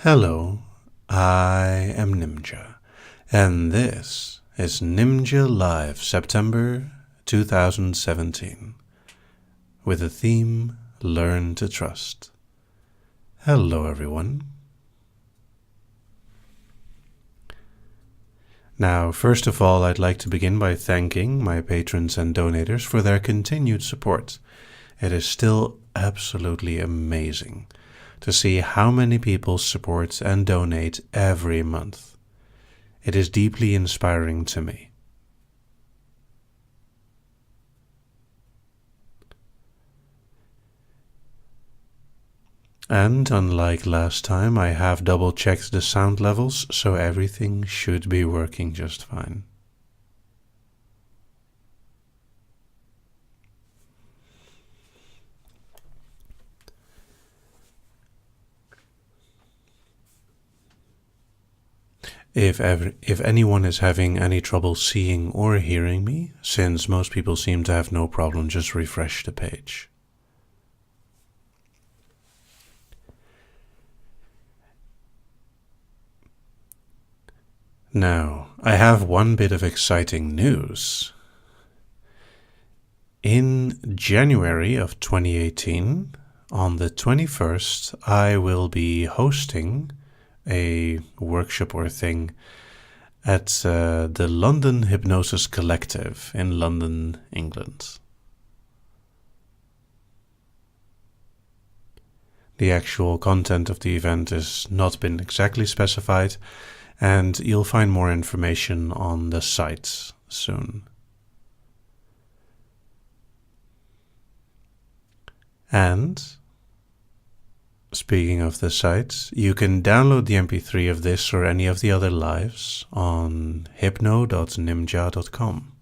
Hello, I am Nimja, and this is Nimja Live September 2017, with the theme Learn to Trust. Hello everyone. Now, first of all, I'd like to begin by thanking my patrons and donators for their continued support. It is still absolutely amazing to see how many people support and donate every month. It is deeply inspiring to me. And unlike last time, I have double-checked the sound levels, so everything should be working just fine. If anyone is having any trouble seeing or hearing me, since most people seem to have no problem, just refresh the page. Now, I have one bit of exciting news. In January of 2018, on the 21st, I will be hosting a workshop or thing at the London Hypnosis Collective in London, England. The actual content of the event has not been exactly specified, and you'll find more information on the site soon. And speaking of the site, you can download the MP3 of this or any of the other lives on hypno.nimja.com.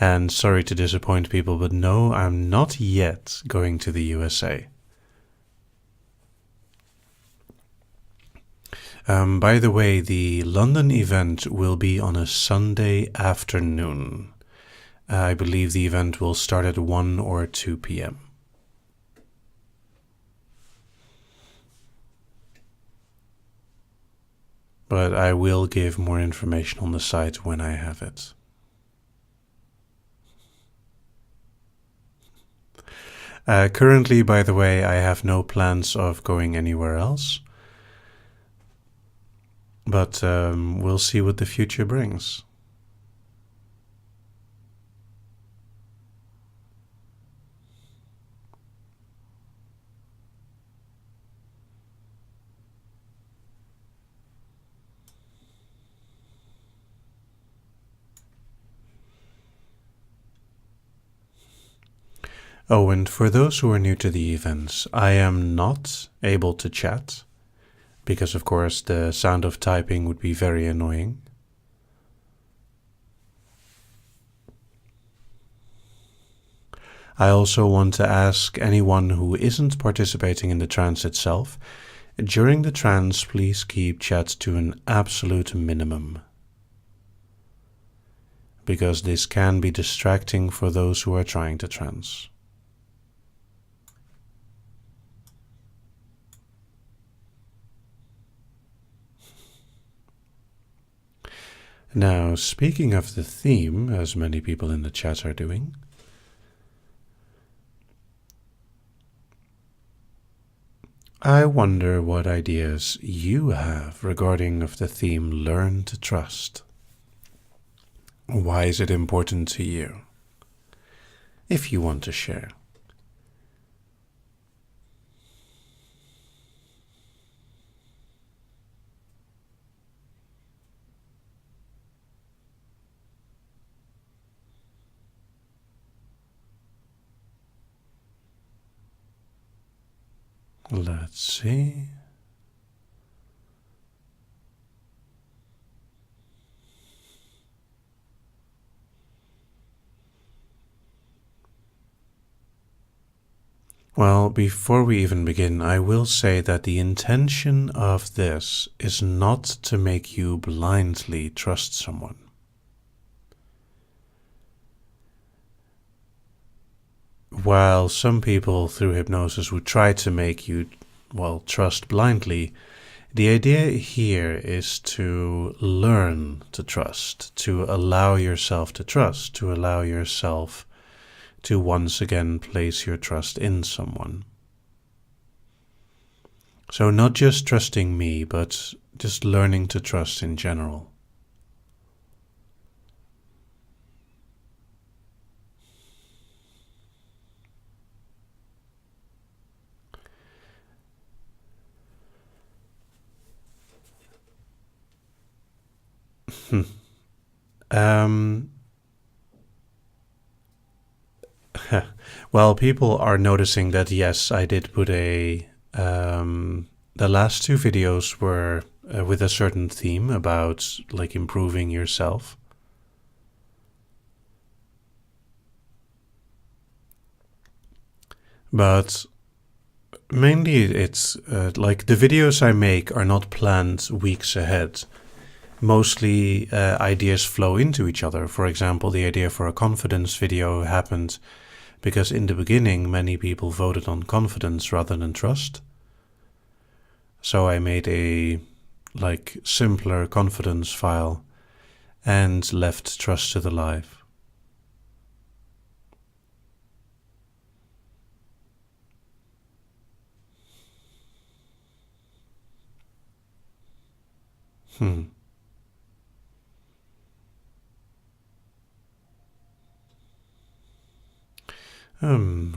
And sorry to disappoint people, but no, I'm not yet going to the USA. By the way, the London event will be on a Sunday afternoon. I believe the event will start at 1 or 2 p.m. But I will give more information on the site when I have it. Currently, by the way, I have no plans of going anywhere else. But we'll see what the future brings. Oh, and for those who are new to the events, I am not able to chat, because of course the sound of typing would be very annoying. I also want to ask anyone who isn't participating in the trance itself, during the trance please keep chat to an absolute minimum, because this can be distracting for those who are trying to trance. Now, speaking of the theme, as many people in the chat are doing, I wonder what ideas you have regarding of the theme Learn to Trust. Why is it important to you? If you want to share. Let's see. Well, before we even begin, I will say that the intention of this is not to make you blindly trust someone. While some people through hypnosis would try to make you well, trust blindly. The idea here is to learn to trust, to allow yourself to trust, to allow yourself to once again place your trust in someone. So not just trusting me, but just learning to trust in general. um, well, people are noticing that yes, I did put the last two videos were with a certain theme about like improving yourself. But mainly it's like the videos I make are not planned weeks ahead. Mostly ideas flow into each other. For example, the idea for a confidence video happened because in the beginning many people voted on confidence rather than trust. So I made a like simpler confidence file and left trust to the live.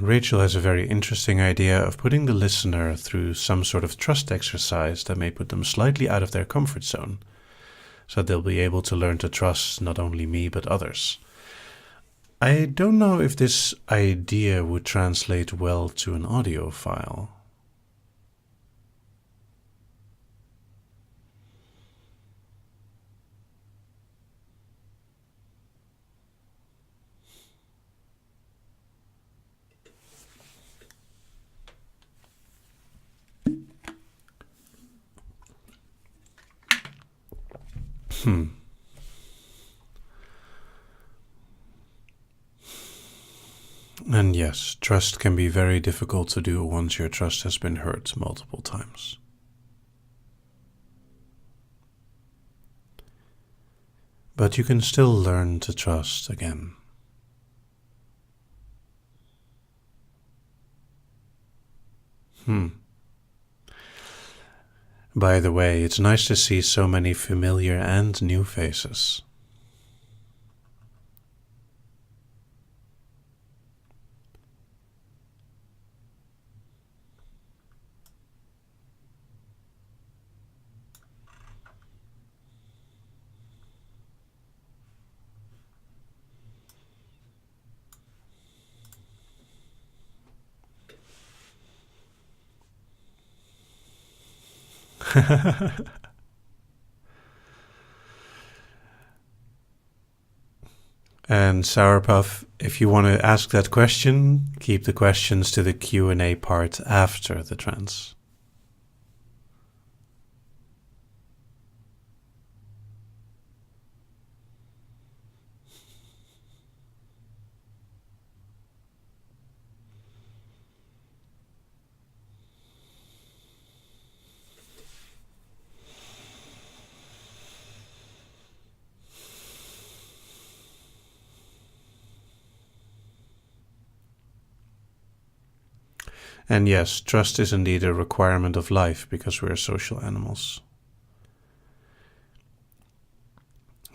Rachel has a very interesting idea of putting the listener through some sort of trust exercise that may put them slightly out of their comfort zone, so they'll be able to learn to trust not only me but others. I don't know if this idea would translate well to an audio file. And yes, trust can be very difficult to do once your trust has been hurt multiple times. But you can still learn to trust again. By the way, it's nice to see so many familiar and new faces. And Sourpuff, if you want to ask that question, keep the questions to the Q&A part after the trance. And yes, trust is indeed a requirement of life because we are social animals.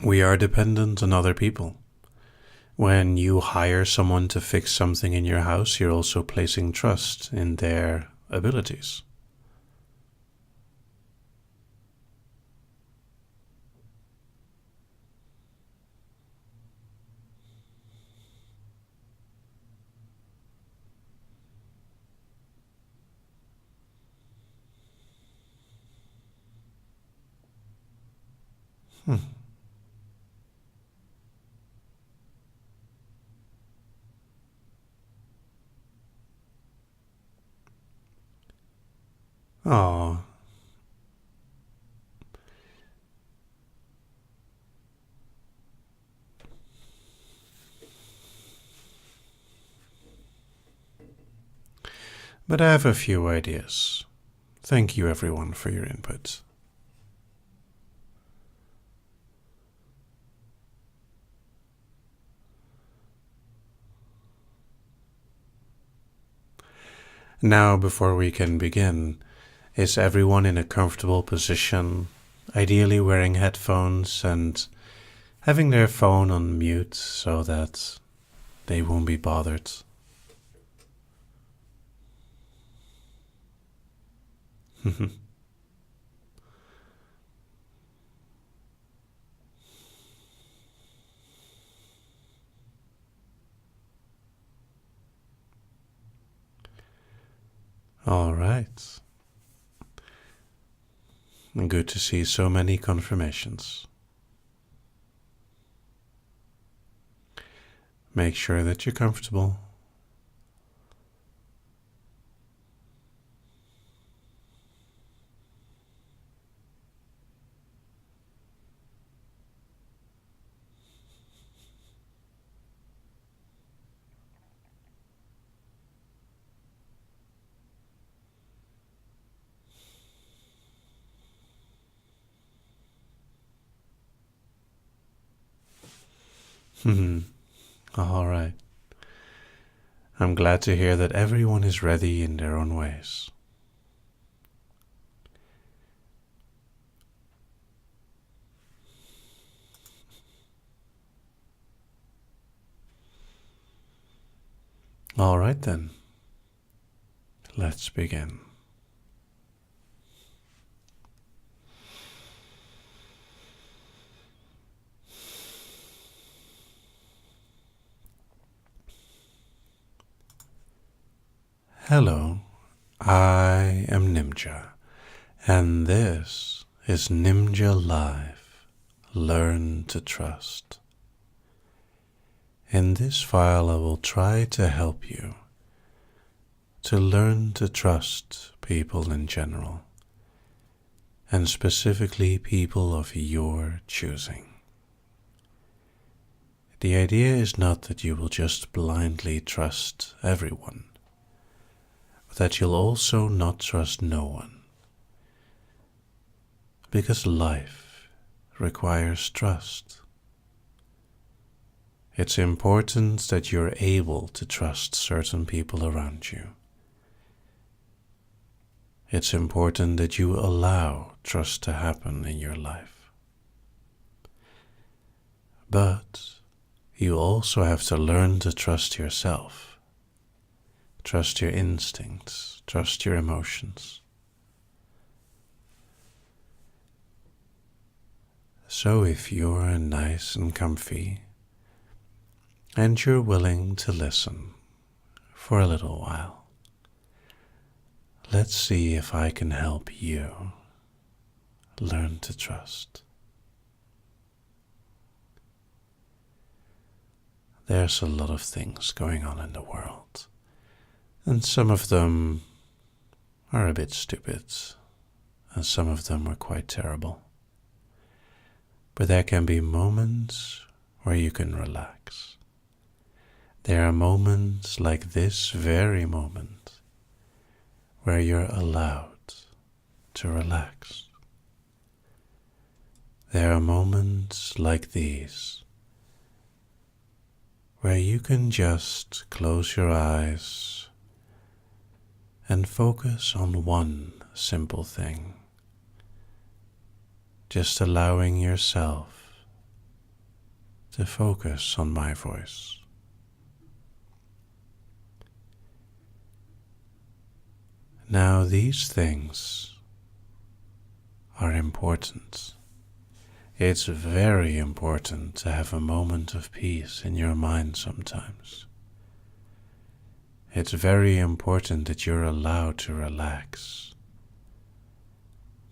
We are dependent on other people. When you hire someone to fix something in your house, you're also placing trust in their abilities. Oh, but I have a few ideas. Thank you everyone for your input. Now, before we can begin, is everyone in a comfortable position, ideally wearing headphones and having their phone on mute so that they won't be bothered? All right. Good to see so many confirmations. Make sure that you're comfortable. All right. I'm glad to hear that everyone is ready in their own ways. All right then. Let's begin. Hello, I am Nimja, and this is Nimja Live. Learn to trust. In this file, I will try to help you to learn to trust people in general, and specifically people of your choosing. The idea is not that you will just blindly trust everyone, but that you'll also not trust no one. Because life requires trust. It's important that you're able to trust certain people around you. It's important that you allow trust to happen in your life. But you also have to learn to trust yourself. Trust your instincts, trust your emotions. So if you're nice and comfy, and you're willing to listen for a little while, let's see if I can help you learn to trust. There's a lot of things going on in the world, and some of them are a bit stupid, and some of them are quite terrible. But there can be moments where you can relax. There are moments like this very moment where you're allowed to relax. There are moments like these where you can just close your eyes and focus on one simple thing, just allowing yourself to focus on my voice. Now, these things are important. It's very important to have a moment of peace in your mind sometimes. It's very important that you're allowed to relax,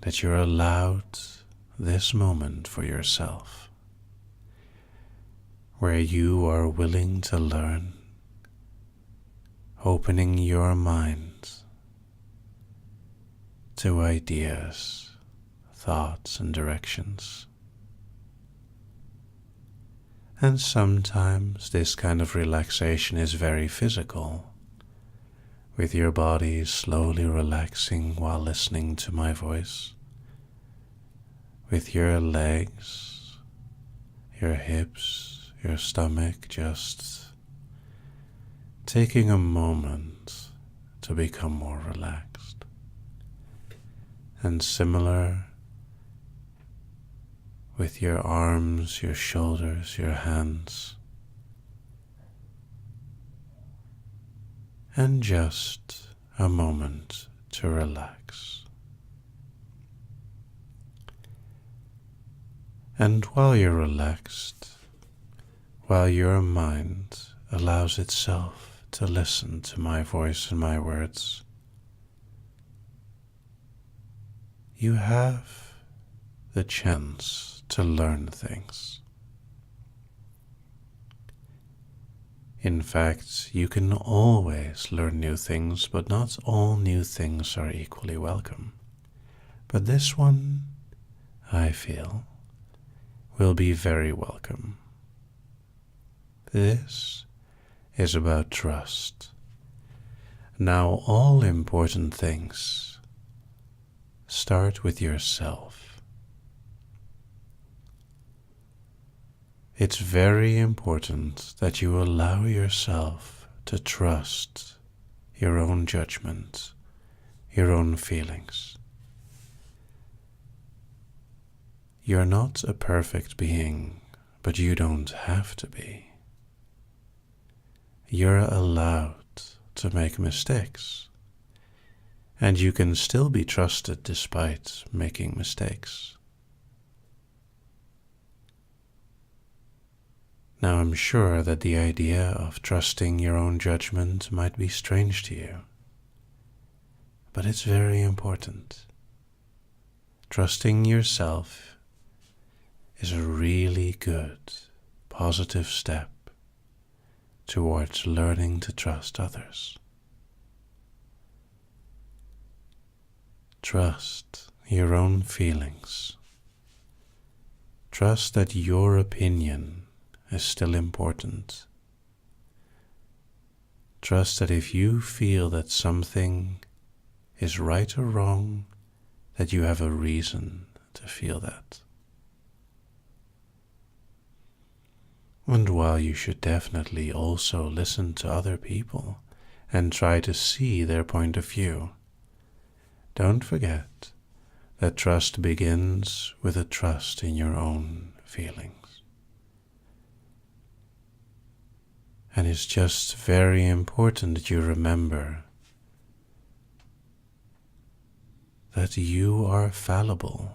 that you're allowed this moment for yourself, where you are willing to learn, opening your mind to ideas, thoughts, and directions. And sometimes this kind of relaxation is very physical, with your body slowly relaxing while listening to my voice, with your legs, your hips, your stomach just taking a moment to become more relaxed. And similar with your arms, your shoulders, your hands, and just a moment to relax. And while you're relaxed, while your mind allows itself to listen to my voice and my words, you have the chance to learn things. In fact, you can always learn new things, but not all new things are equally welcome. But this one, I feel, will be very welcome. This is about trust. Now, all important things start with yourself. It's very important that you allow yourself to trust your own judgment, your own feelings. You're not a perfect being, but you don't have to be. You're allowed to make mistakes, and you can still be trusted despite making mistakes. Now, I'm sure that the idea of trusting your own judgment might be strange to you, but it's very important. Trusting yourself is a really good, positive step towards learning to trust others. Trust your own feelings. Trust that your opinion is still important. Trust that if you feel that something is right or wrong, that you have a reason to feel that. And while you should definitely also listen to other people and try to see their point of view, don't forget that trust begins with a trust in your own feelings. And it's just very important that you remember that you are fallible,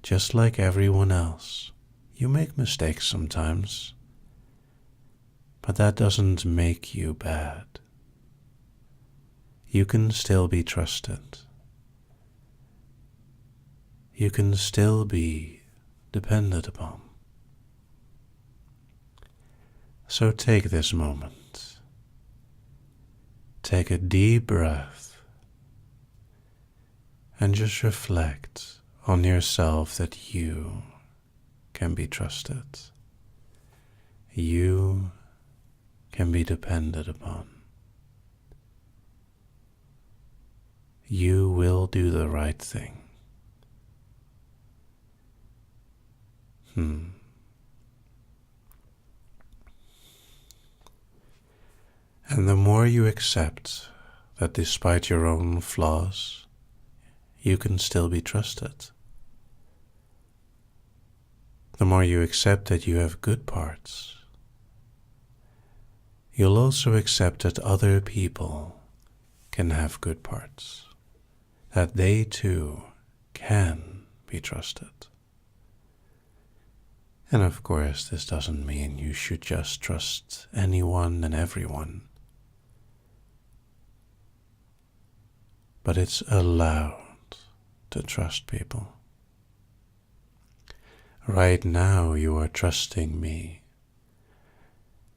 just like everyone else. You make mistakes sometimes, but that doesn't make you bad. You can still be trusted. You can still be depended upon. So take this moment. Take a deep breath and just reflect on yourself that you can be trusted. You can be depended upon. You will do the right thing. And the more you accept that despite your own flaws, you can still be trusted, the more you accept that you have good parts, you'll also accept that other people can have good parts, that they too can be trusted. And of course, this doesn't mean you should just trust anyone and everyone, but it's allowed to trust people. Right now you are trusting me.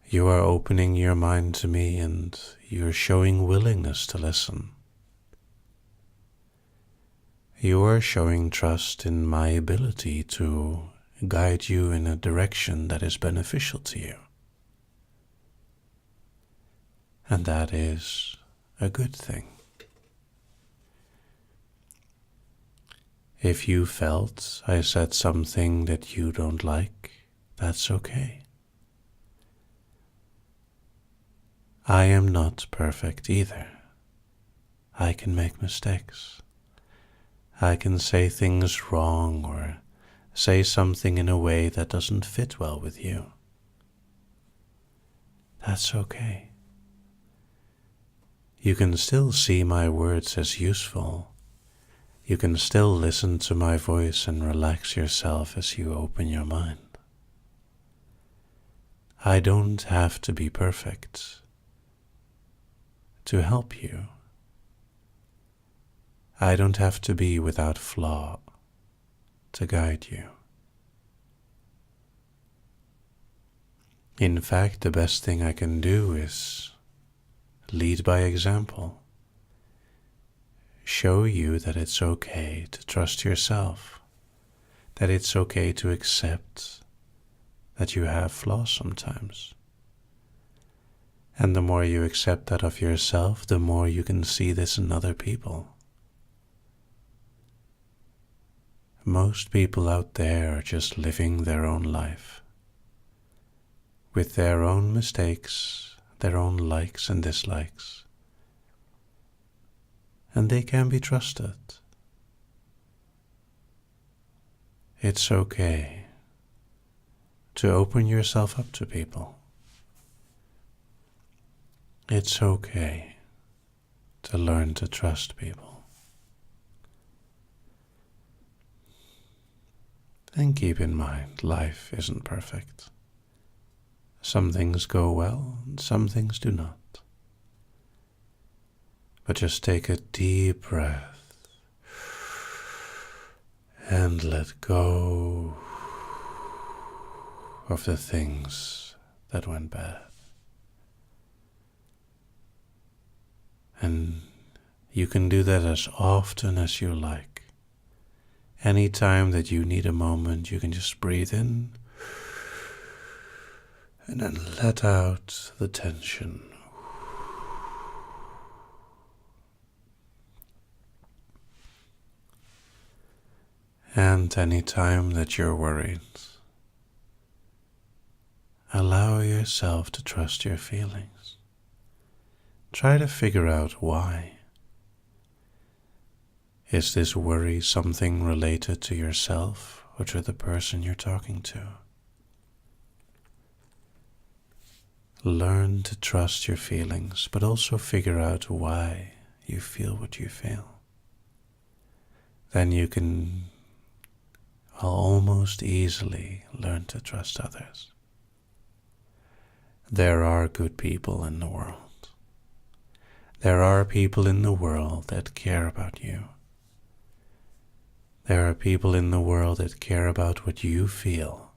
You are opening your mind to me and you're showing willingness to listen. You are showing trust in my ability to guide you in a direction that is beneficial to you. And that is a good thing. If you felt I said something that you don't like, that's okay. I am not perfect either. I can make mistakes. I can say things wrong or say something in a way that doesn't fit well with you. That's okay. You can still see my words as useful. You can still listen to my voice and relax yourself as you open your mind. I don't have to be perfect to help you. I don't have to be without flaw to guide you. In fact, the best thing I can do is lead by example. Show you that it's okay to trust yourself, that it's okay to accept that you have flaws sometimes. And the more you accept that of yourself, the more you can see this in other people. Most people out there are just living their own life, with their own mistakes, their own likes and dislikes. And they can be trusted. It's okay to open yourself up to people. It's okay to learn to trust people. And keep in mind, life isn't perfect. Some things go well, and some things do not. But just take a deep breath and let go of the things that went bad. And you can do that as often as you like. Any time that you need a moment, you can just breathe in and then let out the tension. And any time that you're worried, allow yourself to trust your feelings. Try to figure out why. Is this worry something related to yourself or to the person you're talking to? Learn to trust your feelings, but also figure out why you feel what you feel. Then you can almost easily learn to trust others. There are good people in the world. There are people in the world that care about you. There are people in the world that care about what you feel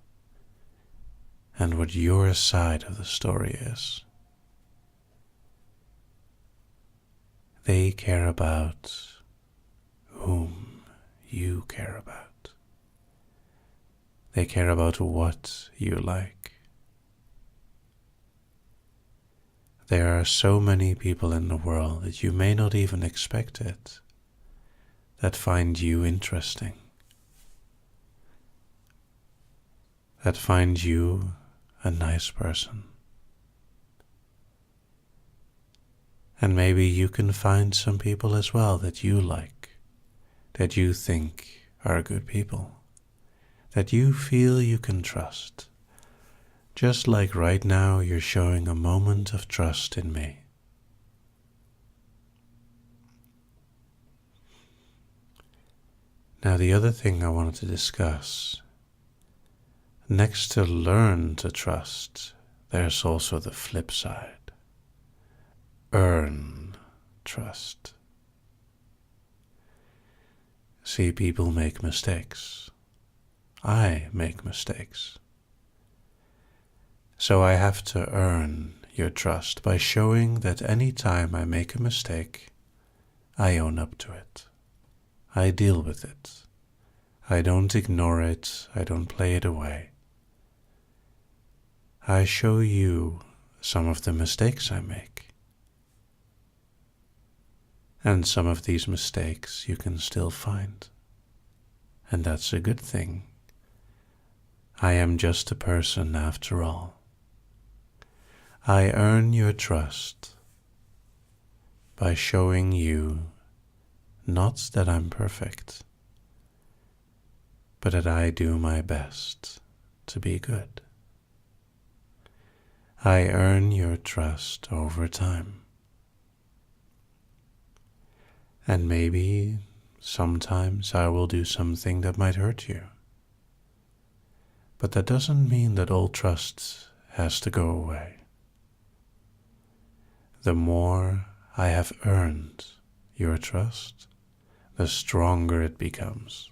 and what your side of the story is. They care about whom you care about. They care about what you like. There are so many people in the world that you may not even expect it, that find you interesting, that find you a nice person. And maybe you can find some people as well that you like, that you think are good people, that you feel you can trust. Just like right now you're showing a moment of trust in me. Now the other thing I wanted to discuss, next to learn to trust, there's also the flip side. Earn trust. See, people make mistakes. I make mistakes. So I have to earn your trust by showing that any time I make a mistake, I own up to it. I deal with it. I don't ignore it. I don't play it away. I show you some of the mistakes I make. And some of these mistakes you can still find. And that's a good thing. I am just a person after all. I earn your trust by showing you not that I'm perfect, but that I do my best to be good. I earn your trust over time. And maybe sometimes I will do something that might hurt you. But that doesn't mean that all trust has to go away. The more I have earned your trust, the stronger it becomes.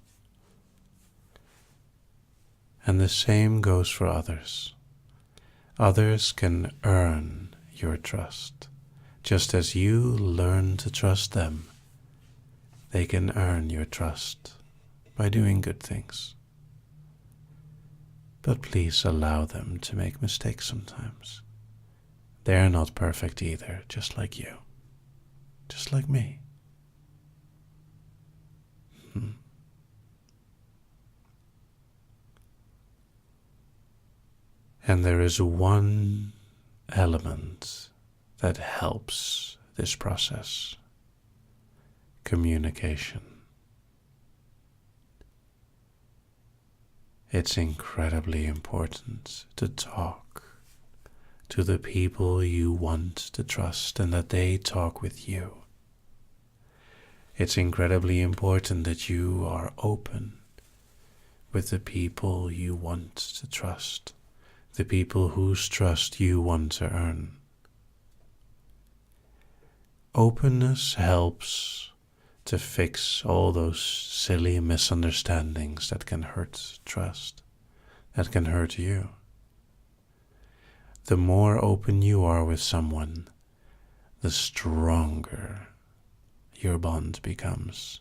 And the same goes for others. Others can earn your trust. Just as you learn to trust them, they can earn your trust by doing good things. But please allow them to make mistakes sometimes. They're not perfect either, just like you. Just like me. And there is one element that helps this process: communication. It's incredibly important to talk to the people you want to trust and that they talk with you. It's incredibly important that you are open with the people you want to trust, the people whose trust you want to earn. Openness helps to fix all those silly misunderstandings that can hurt trust, that can hurt you. The more open you are with someone, the stronger your bond becomes,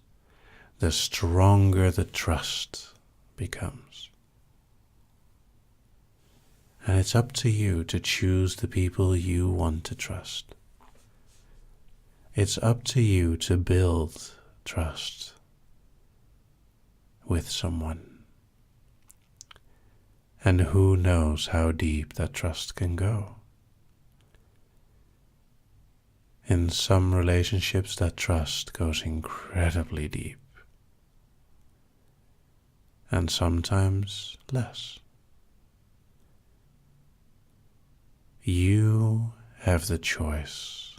the stronger the trust becomes. And it's up to you to choose the people you want to trust. It's up to you to build trust with someone. And who knows how deep that trust can go. In some relationships, that trust goes incredibly deep. And sometimes less. You have the choice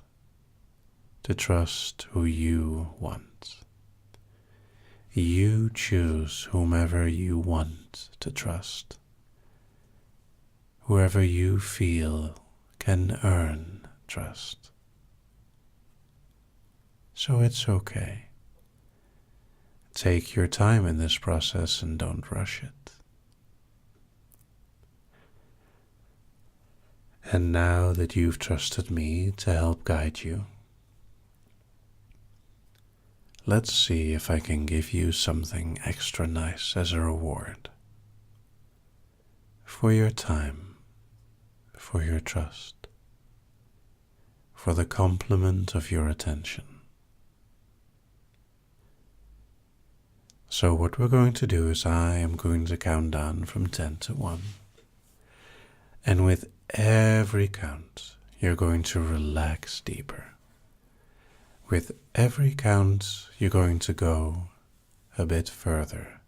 to trust who you want. You choose whomever you want to trust. Whoever you feel can earn trust. So it's okay. Take your time in this process and don't rush it. And now that you've trusted me to help guide you, let's see if I can give you something extra nice as a reward for your time, for your trust, for the compliment of your attention. So what we're going to do is I am going to count down from 10 to 1. And with every count, you're going to relax deeper. With every count, you're going to go a bit further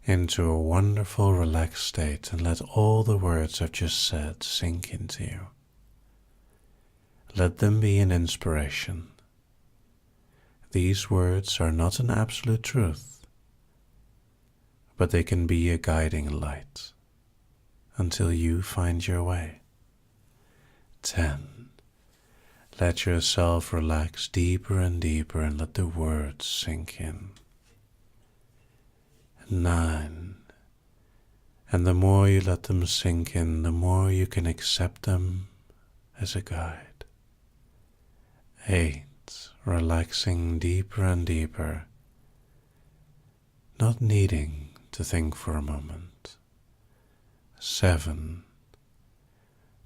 into a wonderful relaxed state and let all the words I've just said sink into you. Let them be an inspiration. These words are not an absolute truth, but they can be a guiding light until you find your way. 10. Let yourself relax deeper and deeper and let the words sink in. 9. And the more you let them sink in, the more you can accept them as a guide. 8. Relaxing deeper and deeper, not needing to think for a moment. 7.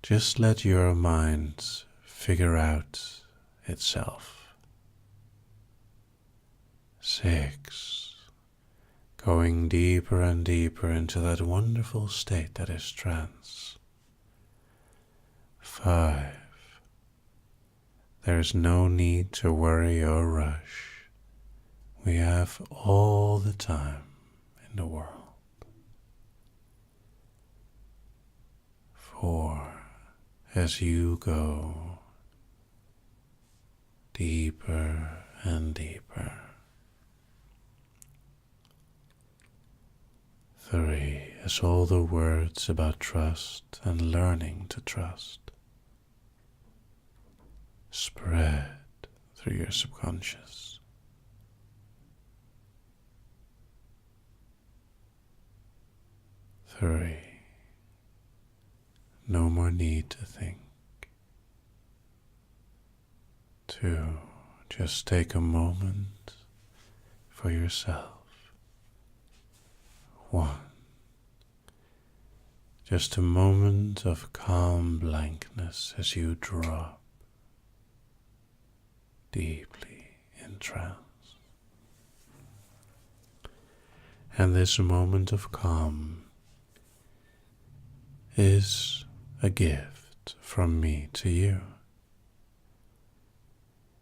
Just let your mind figure out itself. 6, going deeper and deeper into that wonderful state that is trance. 5, there's no need to worry or rush. We have all the time in the world. 4, as you go deeper and deeper. 3, as all the words about trust and learning to trust spread through your subconscious. 3, no more need to think. 2, just take a moment for yourself. 1, just a moment of calm blankness as you drop deeply in trance. And this moment of calm is a gift from me to you.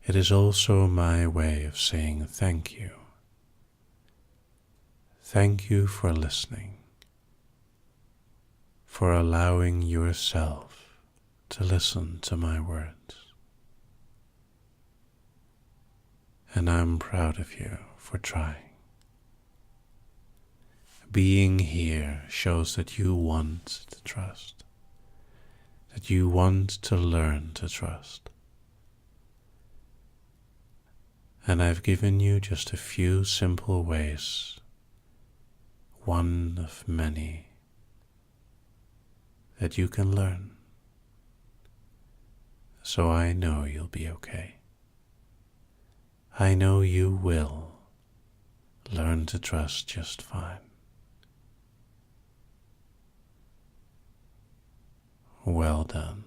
It is also my way of saying thank you. Thank you for listening, for allowing yourself to listen to my words. And I'm proud of you for trying. Being here shows that you want to trust, that you want to learn to trust. And I've given you just a few simple ways, one of many, that you can learn. So I know you'll be okay. I know you will learn to trust just fine. Well done.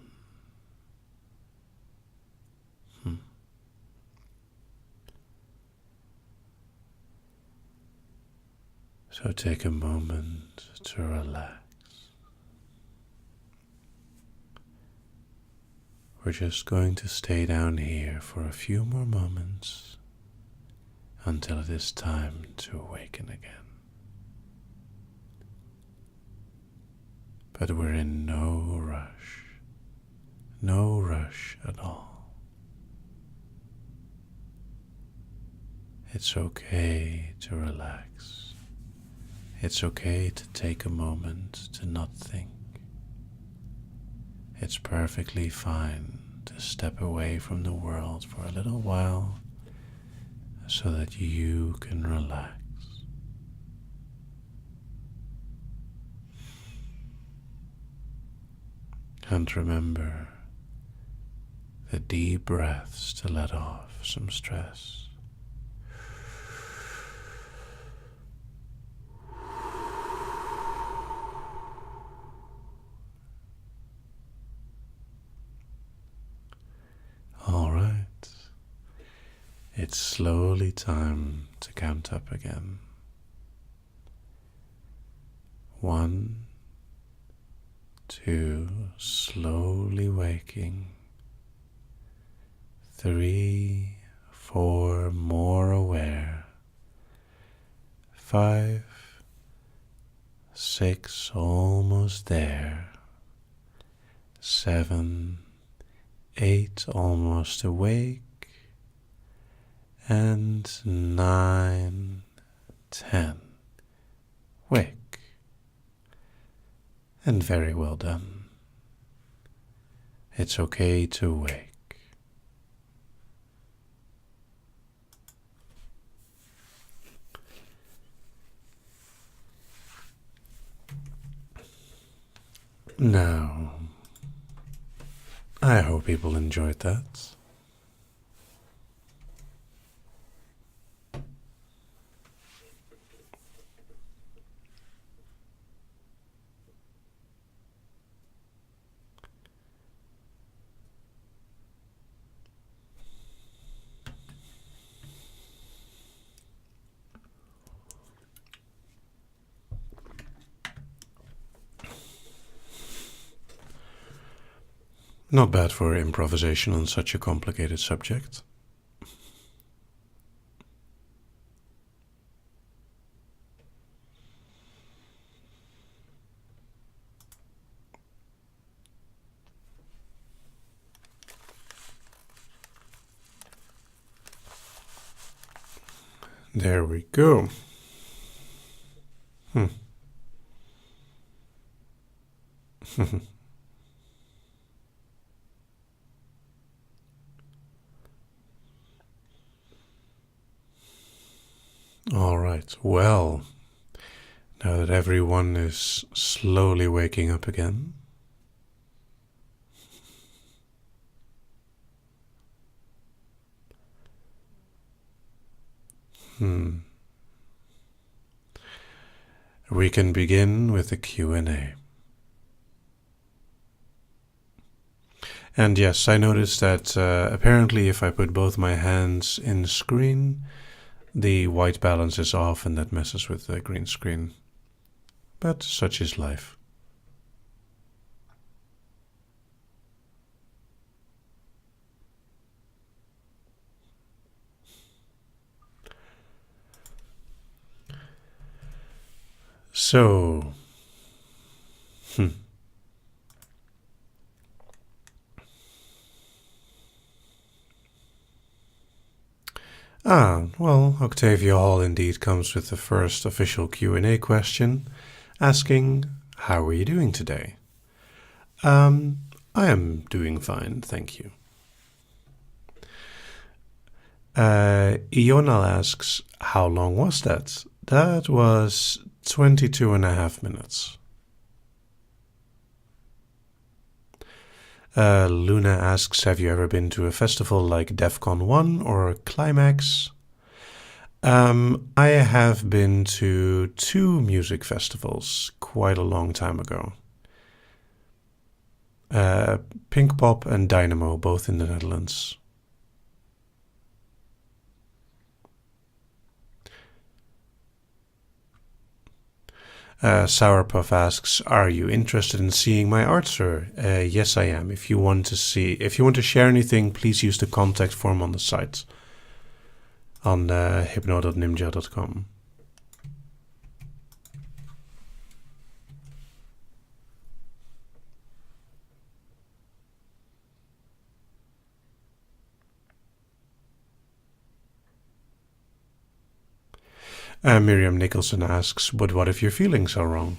So take a moment to relax. We're just going to stay down here for a few more moments until it is time to awaken again. But we're in no rush at all. It's okay to relax. It's okay to take a moment to not think. It's perfectly fine to step away from the world for a little while so that you can relax. And remember the deep breaths to let off some stress. All right, it's slowly time to count up again. 1, 2, slowly waking. 3, 4, more aware. 5, 6, almost there. 7, 8, almost awake. And 9, 10, wake. And very well done. It's okay to wake. Now, I hope people enjoyed that. Not bad for improvisation on such a complicated subject. There we go. All right, well, now that everyone is slowly waking up again, we can begin with the Q&A. And yes, I noticed that apparently if I put both my hands in screen, the white balance is off and that messes with the green screen. But such is life. So, well, Octavia Hall indeed comes with the first official Q&A question, asking, how are you doing today? I am doing fine, thank you. Ional asks, how long was that? That was 22.5 minutes. Luna asks, have you ever been to a festival like DEFCON 1 or Climax? I have been to 2 music festivals quite a long time ago. Pinkpop and Dynamo, both in the Netherlands. Sourpuff asks, are you interested in seeing my art, sir? Yes, I am. If you want to share anything, please use the contact form on the site on hypno.nimja.com. Miriam Nicholson asks, but what if your feelings are wrong?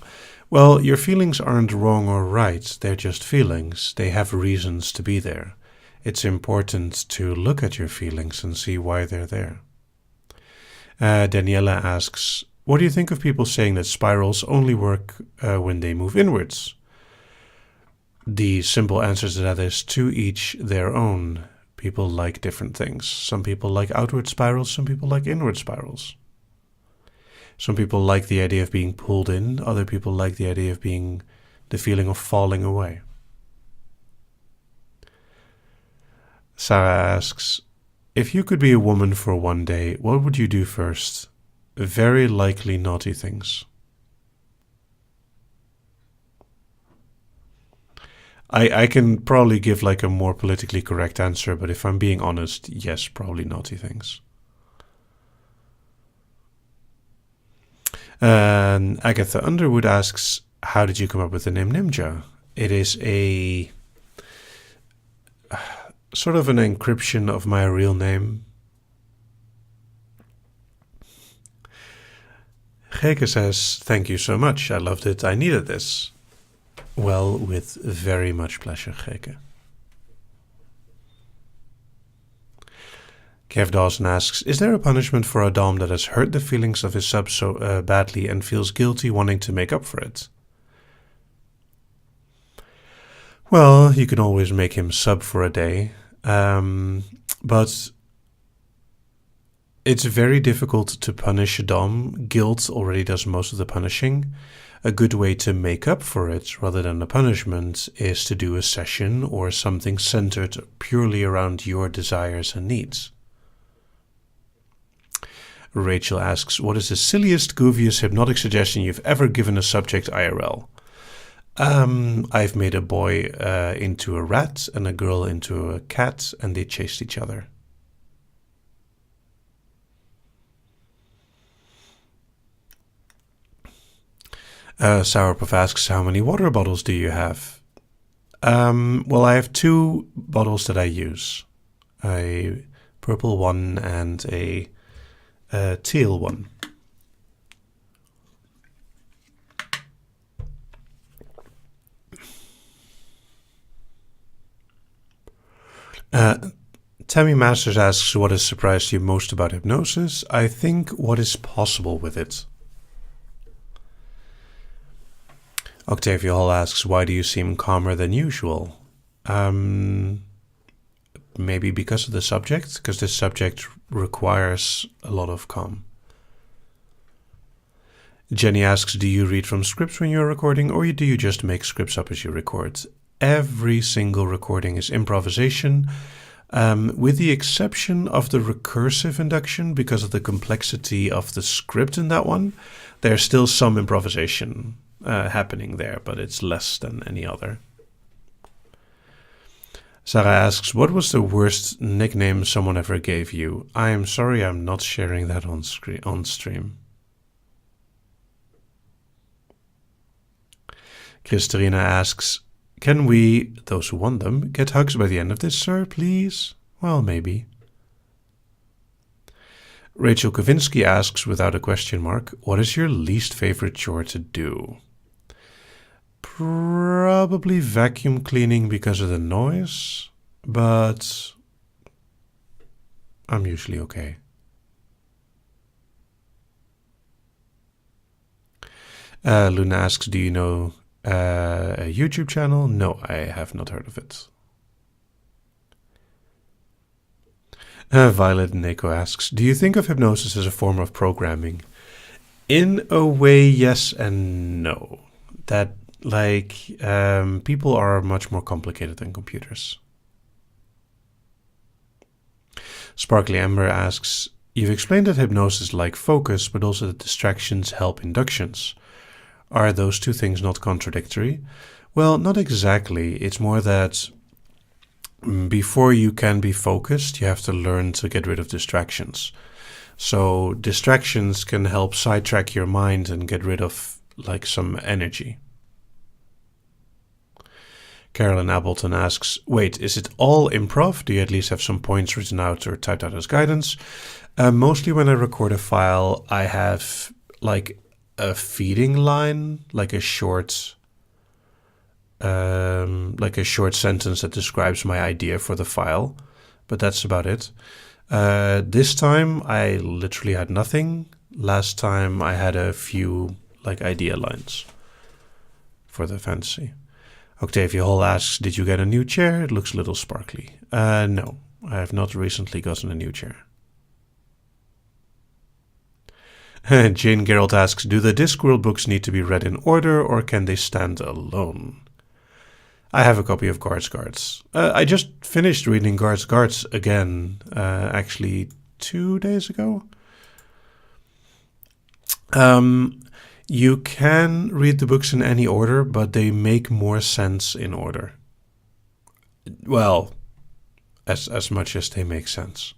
Well, your feelings aren't wrong or right, they're just feelings. They have reasons to be there. It's important to look at your feelings and see why they're there. Daniela asks, what do you think of people saying that spirals only work when they move inwards? The simple answer to that is to each their own. People like different things. Some people like outward spirals, some people like inward spirals. Some people like the idea of being pulled in, other people like the idea of being the feeling of falling away. Sarah asks, if you could be a woman for one day, what would you do first? Very likely naughty things. I can probably give like a more politically correct answer, but if I'm being honest, yes, probably naughty things. And Agatha Underwood asks, how did you come up with the name Nimja? It is a sort of an encryption of my real name. Geke says, thank you so much. I loved it. I needed this. Well, with very much pleasure, Geke. Kev Dawson asks, is there a punishment for a dom that has hurt the feelings of his sub so badly and feels guilty wanting to make up for it? Well, you can always make him sub for a day, but it's very difficult to punish a dom. Guilt already does most of the punishing. A good way to make up for it, rather than a punishment, is to do a session or something centered purely around your desires and needs. Rachel asks, what is the silliest, goofiest hypnotic suggestion you've ever given a subject IRL? I've made a boy into a rat and a girl into a cat, and they chased each other. Sourpuff asks, how many water bottles do you have? Well, I have 2 bottles that I use. A purple one and a teal one. Tammy Masters asks, what has surprised you most about hypnosis? I think what is possible with it. Octavia Hall asks, why do you seem calmer than usual? Maybe because of the subject, because this subject requires a lot of calm. Jenny asks, do you read from scripts when you're recording, or do you just make scripts up as you record? Every single recording is improvisation, with the exception of the recursive induction, because of the complexity of the script in that one. There's still some improvisation happening there, but it's less than any other. Sarah asks, what was the worst nickname someone ever gave you? I am sorry, I'm not sharing that on stream. Christerina asks, can we, those who want them, get hugs by the end of this, sir, please? Well, maybe. Rachel Kavinsky asks, without a question mark, what is your least favorite chore to do? Probably vacuum cleaning because of the noise, but I'm usually okay. Luna asks, do you know a YouTube channel? No, I have not heard of it. Violet Neko asks, do you think of hypnosis as a form of programming? In a way, yes and no. That, people are much more complicated than computers. Sparkly Amber asks, you've explained that hypnosis is like focus, but also that distractions help inductions. Are those two things not contradictory? Well, not exactly. It's more that before you can be focused, you have to learn to get rid of distractions. So distractions can help sidetrack your mind and get rid of some energy. Carolyn Appleton asks, wait, is it all improv? Do you at least have some points written out or typed out as guidance? Mostly when I record a file, I have a feeding line, a short sentence that describes my idea for the file, but that's about it. This time I literally had nothing. Last time I had a few idea lines for the fantasy. Octavia Hall asks, did you get a new chair? It looks a little sparkly. No, I have not recently gotten a new chair. Jane Gerald asks, do the Discworld books need to be read in order or can they stand alone? I have a copy of Guards. I just finished reading Guards again, actually 2 days ago. You can read the books in any order, but they make more sense in order. Well, as much as they make sense.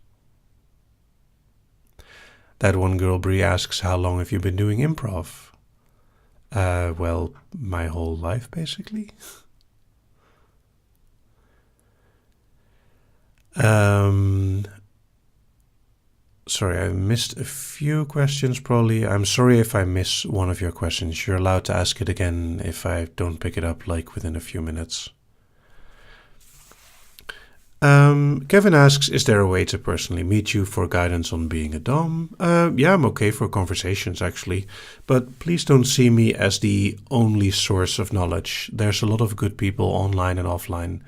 That one girl, Brie, asks, how long have you been doing improv? Well, my whole life, basically. Sorry, I missed a few questions probably. I'm sorry if I miss one of your questions. You're allowed to ask it again if I don't pick it up within a few minutes. Kevin asks, is there a way to personally meet you for guidance on being a Dom? Yeah, I'm okay for conversations actually, but please don't see me as the only source of knowledge. There's a lot of good people online and offline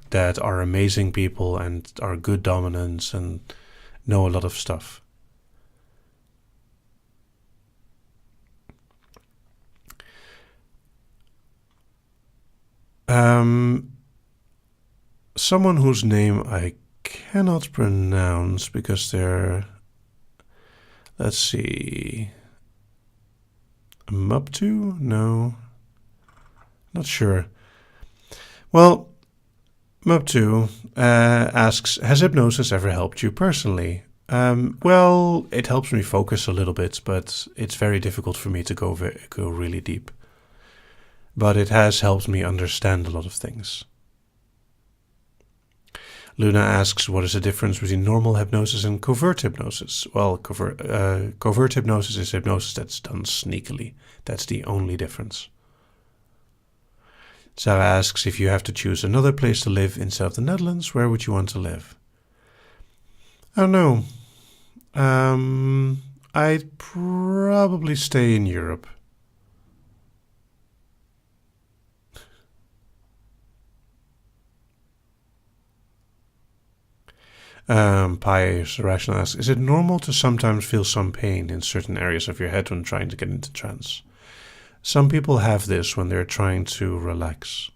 that are amazing people and are good dominants and know a lot of stuff. Someone whose name I cannot pronounce because they're, let's see, Muptu? No, Not sure. Well, Mob2 asks, has hypnosis ever helped you personally? Well, it helps me focus a little bit, but it's very difficult for me to go really deep. But it has helped me understand a lot of things. Luna asks, what is the difference between normal hypnosis and covert hypnosis? Well, covert hypnosis is hypnosis that's done sneakily. That's the only difference. Sarah asks, if you have to choose another place to live instead of the Netherlands, where would you want to live? I don't know. I'd probably stay in Europe. Pius Rational asks, is it normal to sometimes feel some pain in certain areas of your head when trying to get into trance? Some people have this when they're trying to relax.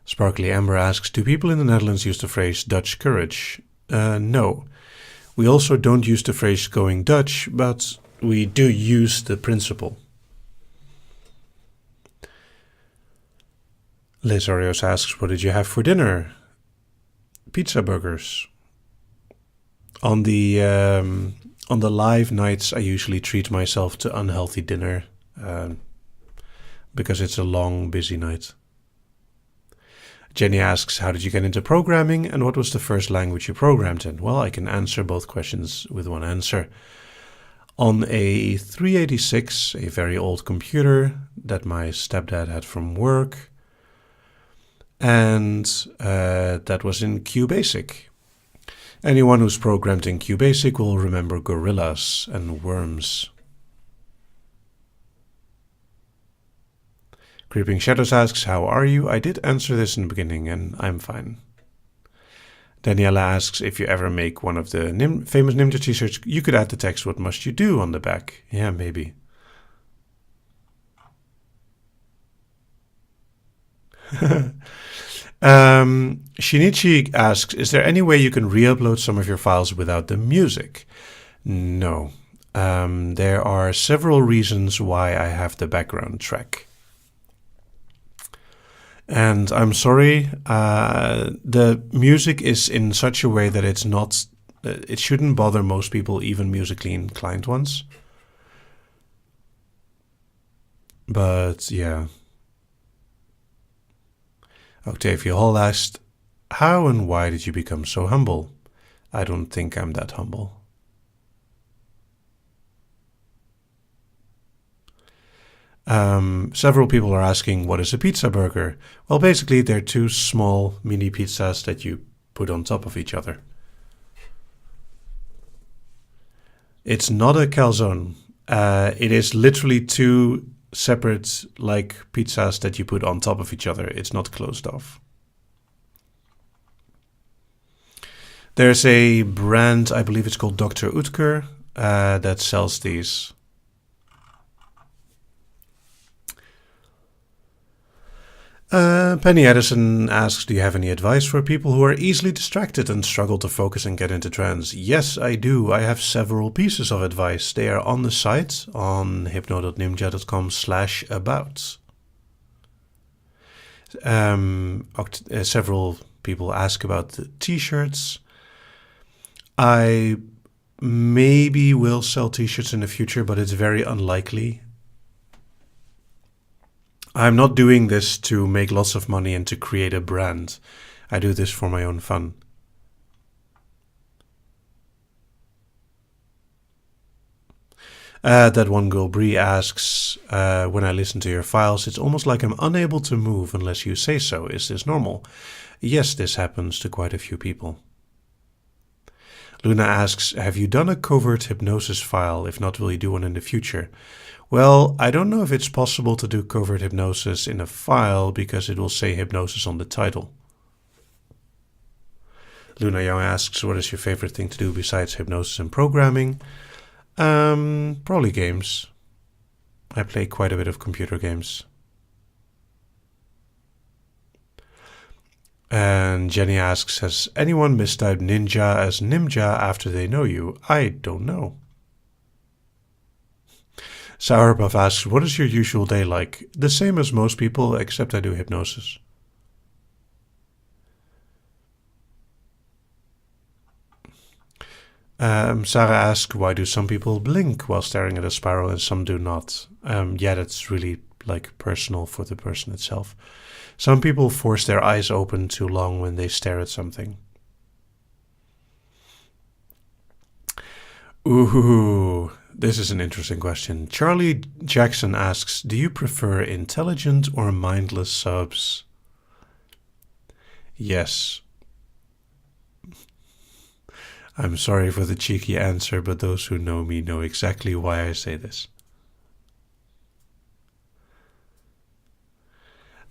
Sparkly Amber asks, do people in the Netherlands use the phrase Dutch courage? No. We also don't use the phrase going Dutch, but we do use the principle. Liz Orios asks, what did you have for dinner? Pizza burgers. On the live nights, I usually treat myself to unhealthy dinner because it's a long, busy night. Jenny asks, how did you get into programming and what was the first language you programmed in? Well, I can answer both questions with one answer. On a 386, a very old computer that my stepdad had from work, and that was in QBasic. Anyone who's programmed in QBasic will remember gorillas and worms. Creeping Shadows asks, how are you? I did answer this in the beginning and I'm fine. Daniela asks, if you ever make one of the famous Nimja t-shirts, you could add the text, what must you do, on the back. Yeah, maybe. Shinichi asks, is there any way you can re-upload some of your files without the music? No. There are several reasons why I have the background track. And I'm sorry, the music is in such a way that it's not, it shouldn't bother most people, even musically inclined ones. But yeah. Octavia Hall asked, how and why did you become so humble? I don't think I'm that humble. Several people are asking, what is a pizza burger? Well, basically, they're two small mini pizzas that you put on top of each other. It's not a calzone. It is literally two separate, like, pizzas that you put on top of each other. It's not closed off. There's a brand, I believe it's called Dr. Utker, that sells these. Penny Edison asks, do you have any advice for people who are easily distracted and struggle to focus and get into trance? Yes, I do. I have several pieces of advice. They are on the site on hypno.nimja.com/about. Several people ask about the t-shirts. I maybe will sell t-shirts in the future, but it's very unlikely. I'm not doing this to make lots of money and to create a brand. I do this for my own fun. That one girl, Bree, asks, when I listen to your files, it's almost like I'm unable to move unless you say so. Is this normal? Yes, this happens to quite a few people. Luna asks, have you done a covert hypnosis file? If not, will you do one in the future? Well, I don't know if it's possible to do covert hypnosis in a file because it will say hypnosis on the title. Luna Young asks, what is your favorite thing to do besides hypnosis and programming? Probably games. I play quite a bit of computer games. And Jenny asks, has anyone mistyped Ninja as Nimja after they know you? I don't know. Sourpuff asks, what is your usual day like? The same as most people, except I do hypnosis. Sarah asks, why do some people blink while staring at a spiral and some do not? Yeah, that's really like personal for the person itself. Some people force their eyes open too long when they stare at something. Ooh, this is an interesting question. Charlie Jackson asks, do you prefer intelligent or mindless subs? Yes. I'm sorry for the cheeky answer, but those who know me know exactly why I say this.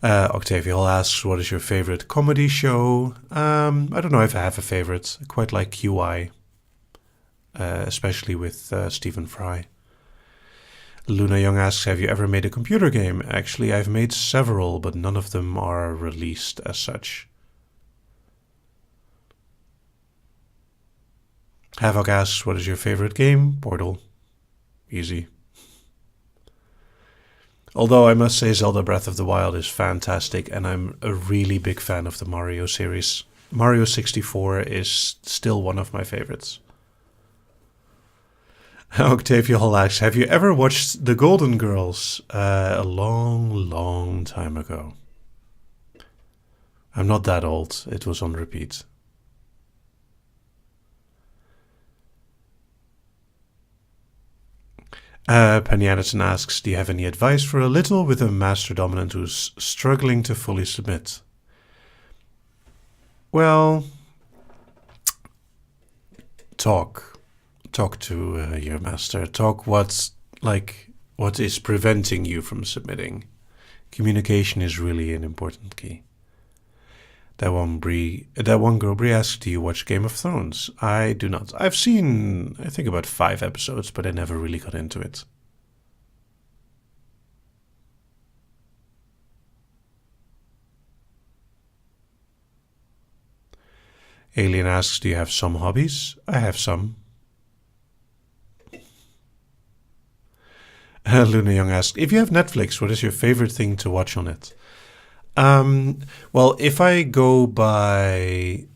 Octavia Hall asks, what is your favorite comedy show? I don't know if I have a favorite. I quite like QI, especially with Stephen Fry. Luna Young asks, have you ever made a computer game? Actually, I've made several, but none of them are released as such. Havoc asks, what is your favorite game? Portal. Easy. Although I must say Zelda Breath of the Wild is fantastic, and I'm a really big fan of the Mario series. Mario 64 is still one of my favorites. Octavia Hall asks, have you ever watched The Golden Girls? A long, long time ago. I'm not that old. It was on repeat. Penny Anderson asks, do you have any advice for a little with a master dominant who's struggling to fully submit? Well, talk to your master. Talk what is preventing you from submitting. Communication is really an important key. That one girl Brie asks, do you watch Game of Thrones? I do not. I've seen, I think, about 5 episodes, but I never really got into it. Alien asks, do you have some hobbies? I have some. Luna Young asks, if you have Netflix, what is your favorite thing to watch on it? Well, if I go by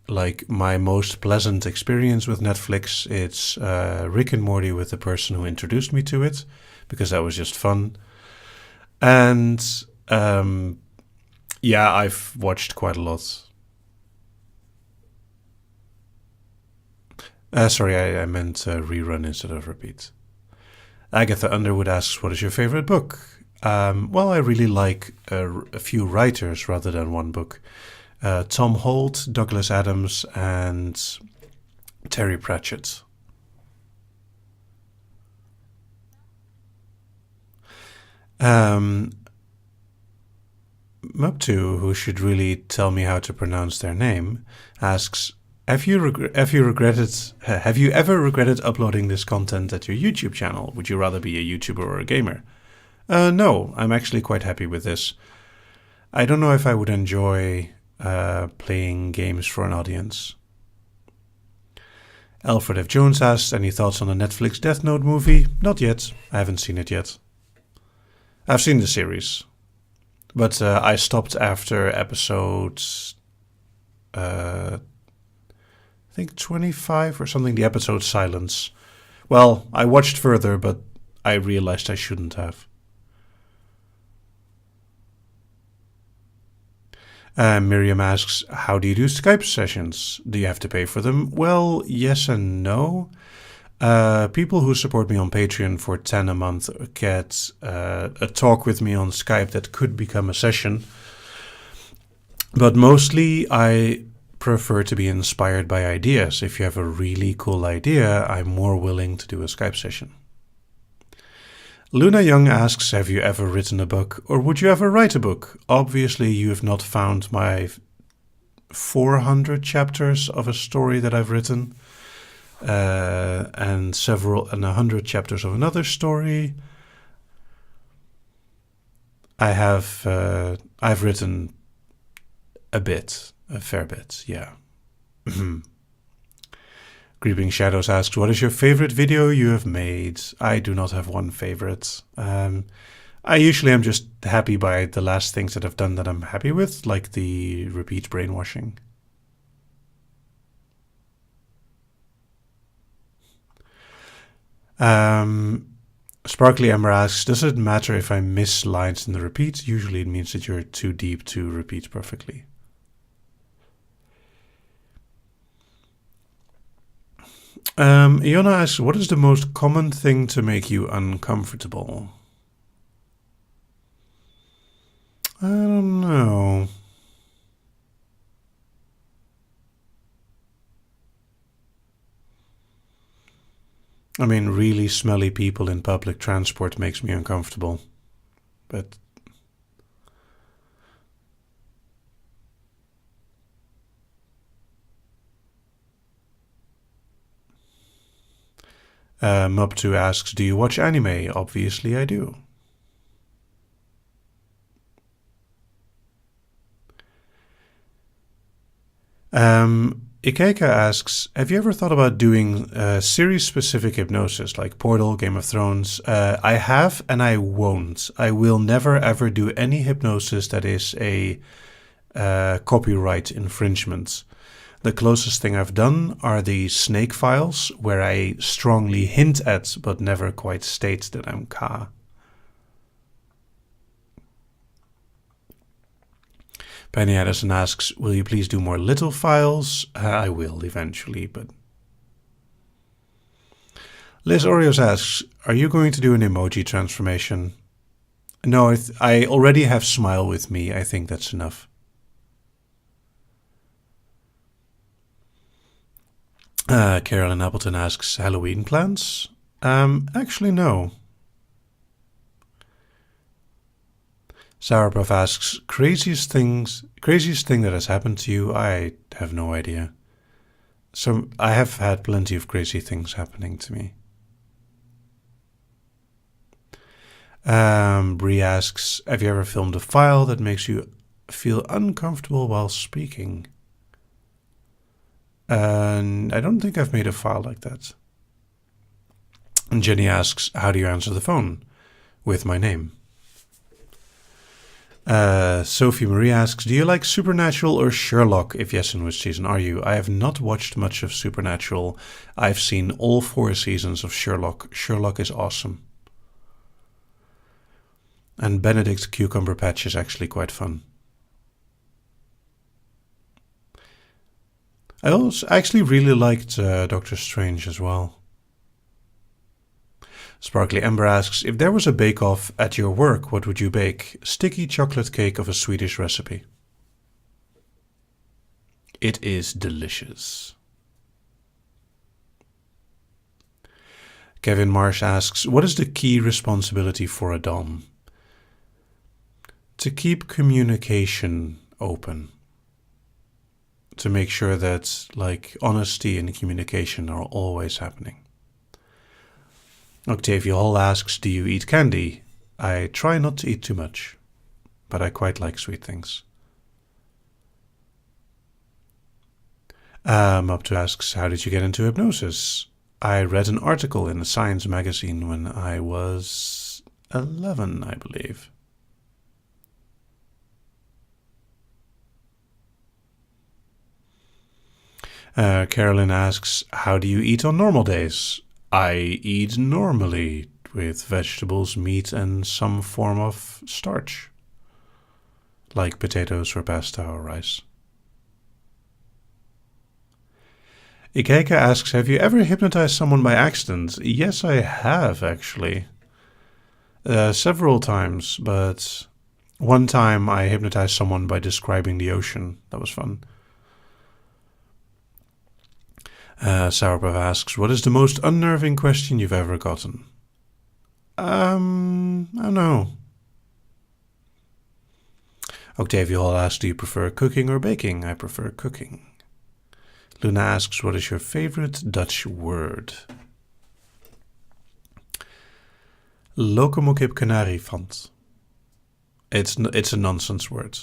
like my most pleasant experience with Netflix, it's Rick and Morty with the person who introduced me to it, because that was just fun. And yeah, I've watched quite a lot. Sorry, I meant rerun instead of repeat. Agatha Underwood asks, what is your favorite book? Well, I really like a few writers rather than one book. Tom Holt, Douglas Adams, and Terry Pratchett. Mubtu, who should really tell me how to pronounce their name, asks, have you ever regretted uploading this content at your YouTube channel? Would you rather be a YouTuber or a gamer? No, I'm actually quite happy with this. I don't know if I would enjoy playing games for an audience. Alfred F. Jones asks, any thoughts on the Netflix Death Note movie? Not yet. I haven't seen it yet. I've seen the series, but I stopped after episode, I think 25 or something, the episode Silence. Well, I watched further, but I realized I shouldn't have. Miriam asks, how do you do Skype sessions? Do you have to pay for them? Well, yes and no. People who support me on Patreon for 10 a month get a talk with me on Skype that could become a session. But mostly I prefer to be inspired by ideas. If you have a really cool idea, I'm more willing to do a Skype session. Luna Young asks, have you ever written a book, or would you ever write a book? Obviously, you have not found my 400 chapters of a story that I've written, and 100 chapters of another story. I've written a fair bit, yeah. Creeping Shadows asks, what is your favorite video you have made? I do not have one favorite. I usually am just happy by the last things that I've done that I'm happy with, like the repeat brainwashing. Sparkly Ember asks, does it matter if I miss lines in the repeat? Usually it means that you're too deep to repeat perfectly. Iona asks, what is the most common thing to make you uncomfortable? I don't know. I mean, really smelly people in public transport makes me uncomfortable. But Mub2 asks, do you watch anime? Obviously I do. Ikeika asks, have you ever thought about doing series-specific hypnosis like Portal, Game of Thrones? I have and I won't. I will never ever do any hypnosis that is a copyright infringement. The closest thing I've done are the snake files, where I strongly hint at but never quite state that I'm Ka. Penny Addison asks, will you please do more little files? I will eventually, but... Liz Oreos asks, are you going to do an emoji transformation? No, I already have Smile with me. I think that's enough. Carolyn Appleton asks, Halloween plans? Actually, no. Sourpuff asks, craziest thing that has happened to you? I have no idea. So I have had plenty of crazy things happening to me. Bree asks, have you ever filmed a file that makes you feel uncomfortable while speaking? And I don't think I've made a file like that. And Jenny asks, how do you answer the phone? With my name. Sophie Marie asks, do you like Supernatural or Sherlock? If yes, in which season are you? I have not watched much of Supernatural. I've seen all 4 seasons of Sherlock. Sherlock is awesome. And Benedict Cucumber Patch is actually quite fun. I also actually really liked Doctor Strange as well. Sparkly Ember asks, if there was a bake-off at your work, what would you bake? Sticky chocolate cake of a Swedish recipe. It is delicious. Kevin Marsh asks, what is the key responsibility for a Dom? To keep communication open. To make sure that, like, honesty and communication are always happening. Octavia Hall asks, do you eat candy? I try not to eat too much, but I quite like sweet things. Up2 asks, how did you get into hypnosis? I read an article in a science magazine when I was 11, I believe. Carolyn asks, how do you eat on normal days? I eat normally with vegetables, meat, and some form of starch, like potatoes or pasta or rice. Ikeika asks, have you ever hypnotized someone by accident? Yes, I have, actually. Several times, but one time I hypnotized someone by describing the ocean. That was fun. Sourpuff asks, what is the most unnerving question you've ever gotten? I don't know. Octavia Hall asks, do you prefer cooking or baking? I prefer cooking. Luna asks, what is your favorite Dutch word? Lokomokip kanariefant. It's a nonsense word.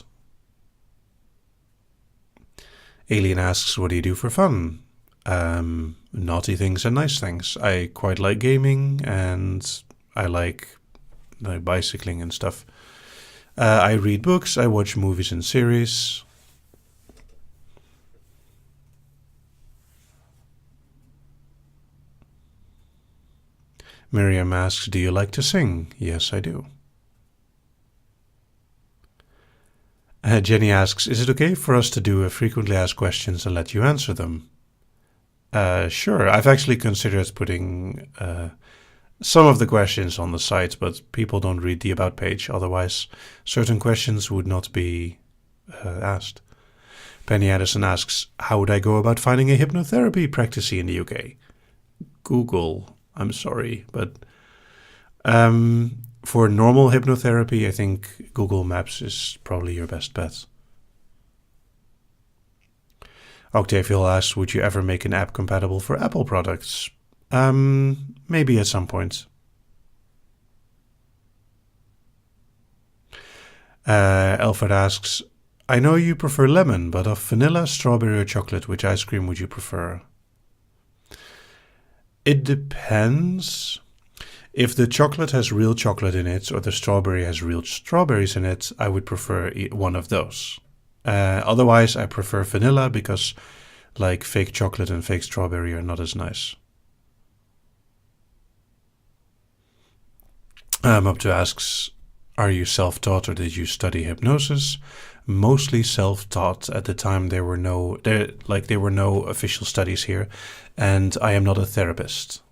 Alien asks, what do you do for fun? naughty things and nice things. I quite like gaming, and I like bicycling and stuff. I read books, I watch movies and series. Miriam asks, do you like to sing? Yes, I do. Jenny asks, is it okay for us to do a frequently asked questions and let you answer them? Sure. I've actually considered putting some of the questions on the site, but people don't read the About page. Otherwise, certain questions would not be asked. Penny Addison asks, how would I go about finding a hypnotherapy practicee in the UK? Google. I'm sorry, but for normal hypnotherapy, I think Google Maps is probably your best bet. Octavial asks, would you ever make an app compatible for Apple products? Maybe at some point. Alfred asks, I know you prefer lemon, but of vanilla, strawberry, or chocolate, which ice cream would you prefer? It depends. If the chocolate has real chocolate in it or the strawberry has real strawberries in it, I would prefer one of those. Otherwise, I prefer vanilla because like fake chocolate and fake strawberry are not as nice. Up to asks, are you self-taught or did you study hypnosis? Mostly self-taught. At the time there were no official studies here, and I am not a therapist.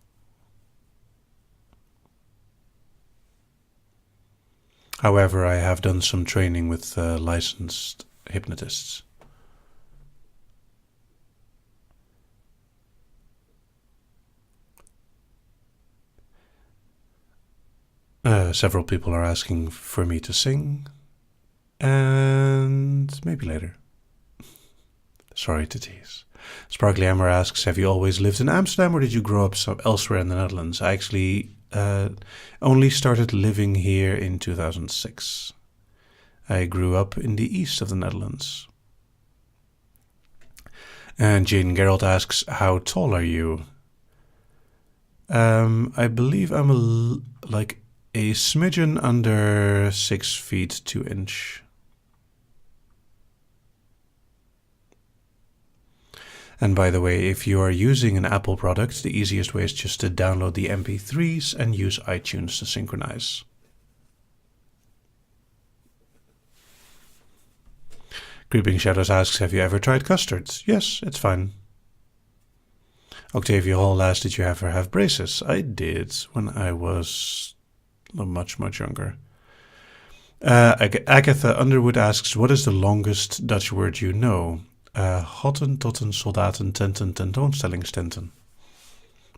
However, I have done some training with licensed hypnotists. Several people are asking for me to sing, and maybe later. Sorry to tease. Sparkly Amber asks, have you always lived in Amsterdam or did you grow up elsewhere in the Netherlands? I actually only started living here in 2006. I grew up in the east of the Netherlands. And Jane Gerald asks, how tall are you? I believe I'm like a smidgen under 6 feet 2 inches. And by the way, if you are using an Apple product, the easiest way is just to download the MP3s and use iTunes to synchronize. Creeping Shadows asks, have you ever tried custards? Yes, it's fine. Octavia Hall asked, did you ever have braces? I did when I was much, much younger. Agatha Underwood asks, what is the longest Dutch word you know? Hottentotten, soldaten, tenten, tentoonstellingstenten.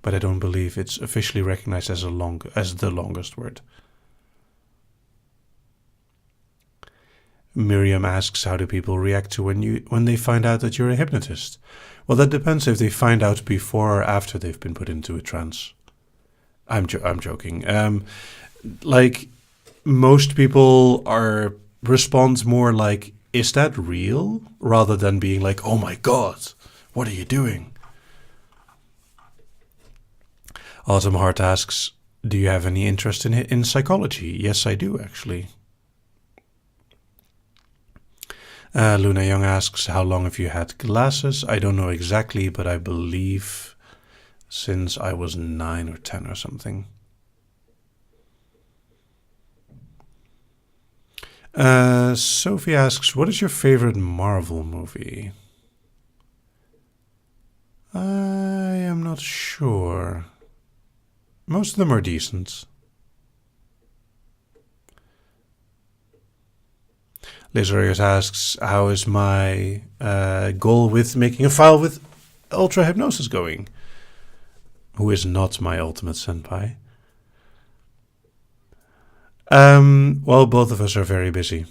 But I don't believe it's officially recognized as the longest word. Miriam asks, how do people react to when they find out that you're a hypnotist? Well, that depends if they find out before or after they've been put into a trance. I'm joking. Like most people respond more like, is that real? Rather than being like, oh my God, what are you doing? Autumn Heart asks, do you have any interest in psychology? Yes, I do, actually. Luna Young asks, how long have you had glasses? I don't know exactly, but I believe since I was 9 or 10 or something. Sophie asks, what is your favorite Marvel movie? I am not sure. Most of them are decent. Liz Reyes asks, how is my goal with making a file with Ultra Hypnosis going? Who is not my ultimate senpai? Well, both of us are very busy.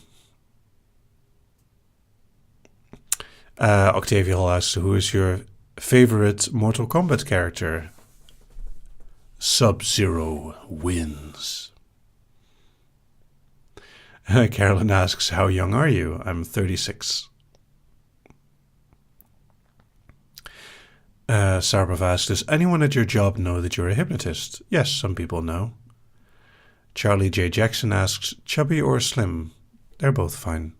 Octavia Hall asks, who is your favorite Mortal Kombat character? Sub-Zero wins. Carolyn asks, how young are you? I'm 36. Sarbav asks, does anyone at your job know that you're a hypnotist? Yes, some people know. Charlie J. Jackson asks, chubby or slim? They're both fine.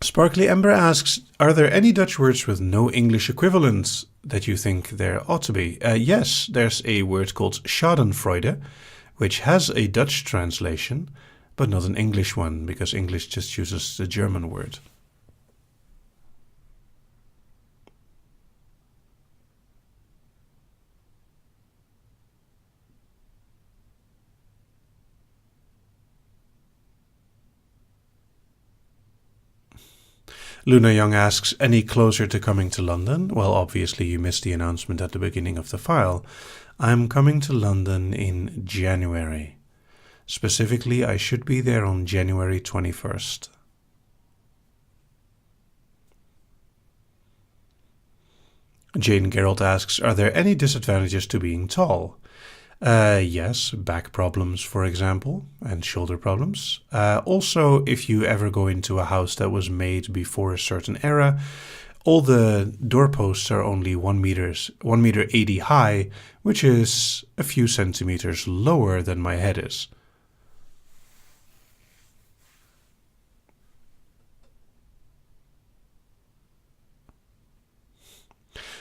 Sparkly Ember asks, are there any Dutch words with no English equivalents that you think there ought to be? Yes, there's a word called schadenfreude, which has a Dutch translation, but not an English one, because English just uses the German word. Luna Young asks, any closer to coming to London? Well, obviously you missed the announcement at the beginning of the file. I'm coming to London in January. Specifically, I should be there on January 21st. Jane Gerald asks, are there any disadvantages to being tall? Yes, back problems, for example, and shoulder problems. Also, if you ever go into a house that was made before a certain era, all the doorposts are only 1 meter 80 high, which is a few centimeters lower than my head is.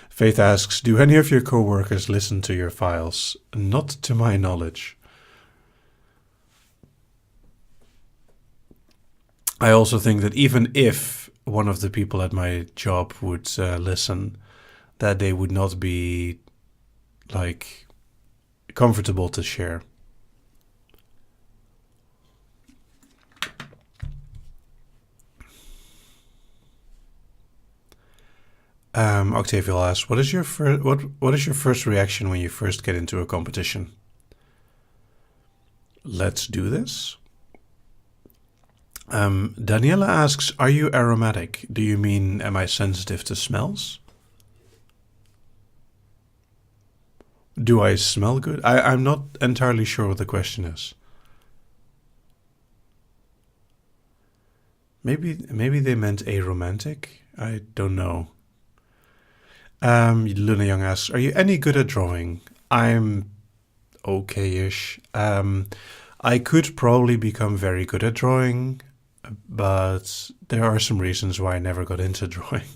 Faith asks, do any of your co-workers listen to your files? Not to my knowledge. I also think that even if one of the people at my job would listen, that they would not be, like, comfortable to share. Octavia asks, what is your first reaction when you first get into a competition? Let's do this. Daniela asks, are you aromatic? Do you mean, am I sensitive to smells? Do I smell good? I'm not entirely sure what the question is. Maybe they meant aromantic? I don't know. Luna Young asks, are you any good at drawing? I'm okay-ish. I could probably become very good at drawing, but there are some reasons why I never got into drawing.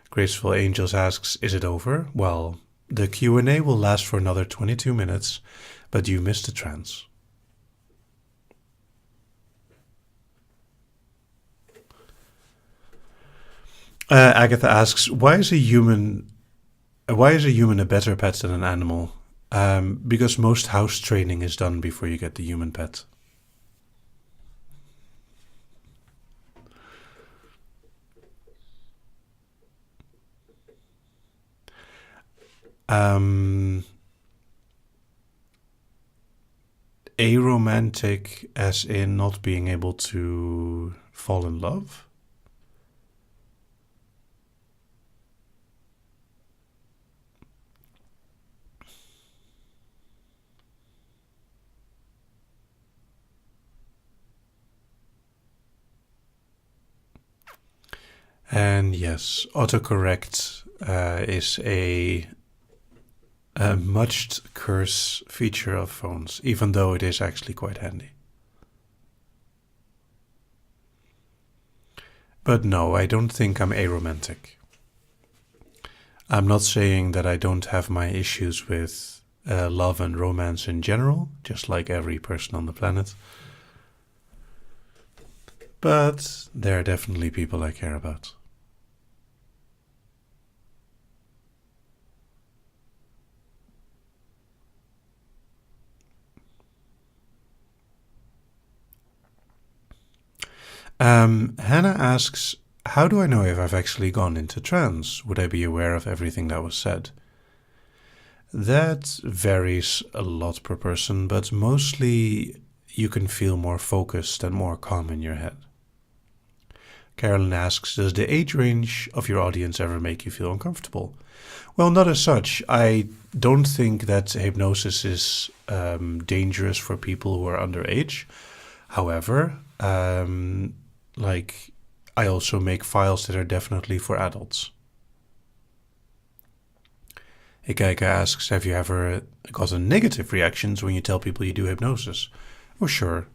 Graceful Angels asks, is it over? Well, the Q&A will last for another 22 minutes, but you missed the trance. Agatha asks, why is a human a better pet than an animal? Because most house training is done before you get the human pet. Aromantic as in not being able to fall in love? And yes, autocorrect is a much curse feature of phones, even though it is actually quite handy. But no, I don't think I'm aromantic. I'm not saying that I don't have my issues with love and romance in general, just like every person on the planet. But there are definitely people I care about. Hannah asks, how do I know if I've actually gone into trance? Would I be aware of everything that was said? That varies a lot per person, but mostly you can feel more focused and more calm in your head. Carolyn asks, does the age range of your audience ever make you feel uncomfortable? Well, not as such. I don't think that hypnosis is dangerous for people who are underage. However, like, I also make files that are definitely for adults. Ikaika asks, have you ever gotten negative reactions when you tell people you do hypnosis? Oh, sure.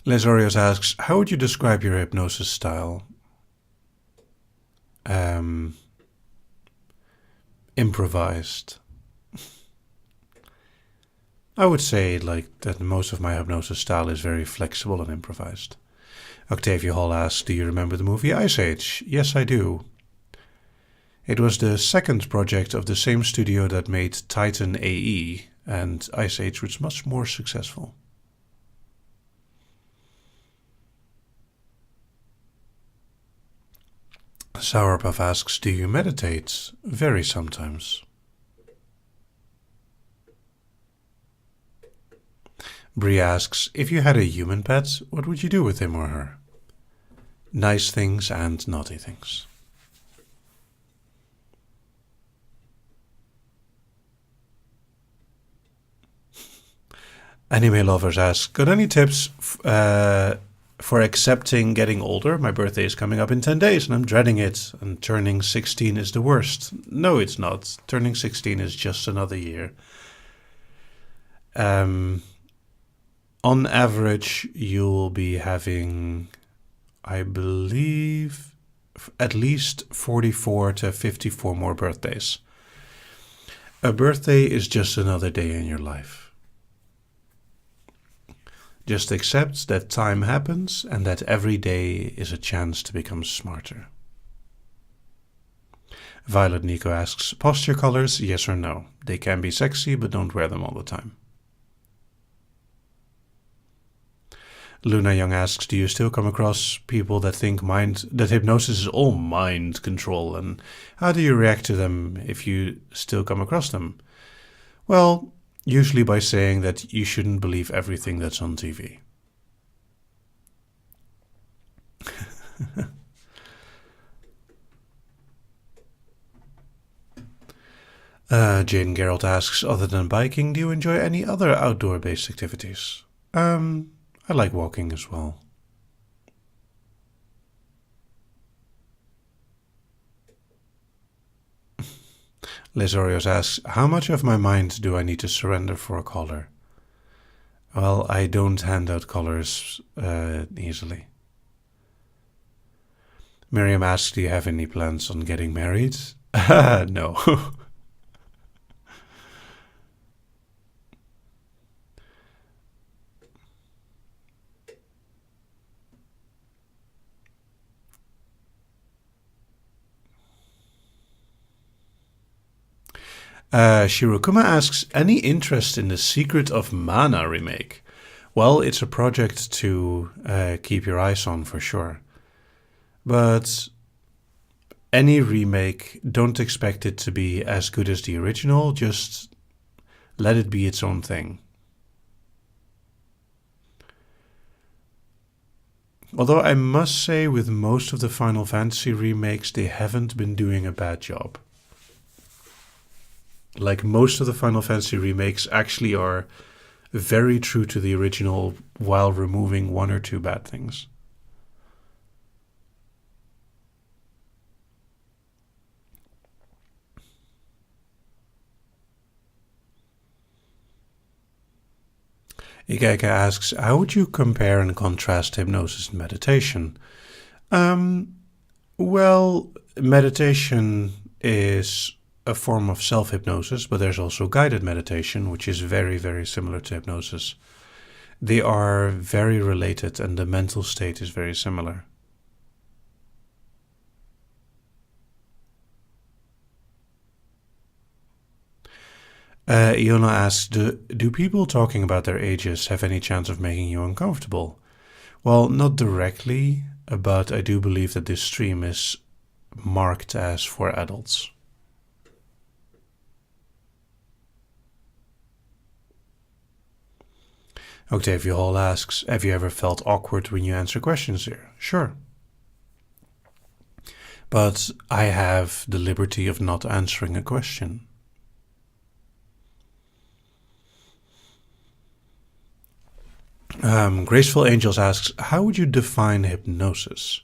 Lesorios asks, how would you describe your hypnosis style? Improvised. I would say like that most of my hypnosis style is very flexible and improvised. Octavia Hall asks, do you remember the movie Ice Age? Yes, I do. It was the second project of the same studio that made Titan AE, and Ice Age was much more successful. Sourpuff asks, do you meditate? Very sometimes. Bree asks, if you had a human pet, what would you do with him or her? Nice things and naughty things. Anime Lovers ask, got any tips for accepting getting older? My birthday is coming up in 10 days and I'm dreading it, and turning 16 is the worst. No, it's not. Turning 16 is just another year. On average, you'll be having, I believe, at least 44 to 54 more birthdays. A birthday is just another day in your life. Just accept that time happens and that every day is a chance to become smarter. Violet Nico asks, posture colors, yes or no? They can be sexy, but don't wear them all the time. Luna Young asks, do you still come across people that think that hypnosis is all mind control, and how do you react to them if you still come across them? Well, usually by saying that you shouldn't believe everything that's on TV. Jane Gerald asks, other than biking, do you enjoy any other outdoor-based activities? I like walking as well. Lesorios asks, how much of my mind do I need to surrender for a collar? Well, I don't hand out collars easily. Miriam asks, do you have any plans on getting married? No. Shirokuma asks, any interest in the Secret of Mana remake? Well, it's a project to keep your eyes on for sure. But any remake, don't expect it to be as good as the original, just let it be its own thing. Although I must say, with most of the Final Fantasy remakes, they haven't been doing a bad job. Like, most of the Final Fantasy remakes actually are very true to the original while removing one or two bad things. Ikaika asks, how would you compare and contrast hypnosis and meditation? Well, meditation is a form of self-hypnosis, but there's also guided meditation, which is very, very similar to hypnosis. They are very related and the mental state is very similar. Iona asks, do people talking about their ages have any chance of making you uncomfortable? Well, not directly, but I do believe that this stream is marked as for adults. Octavia Hall asks, have you ever felt awkward when you answer questions here? Sure. but I have the liberty of not answering a question. Graceful Angels asks, how would you define hypnosis?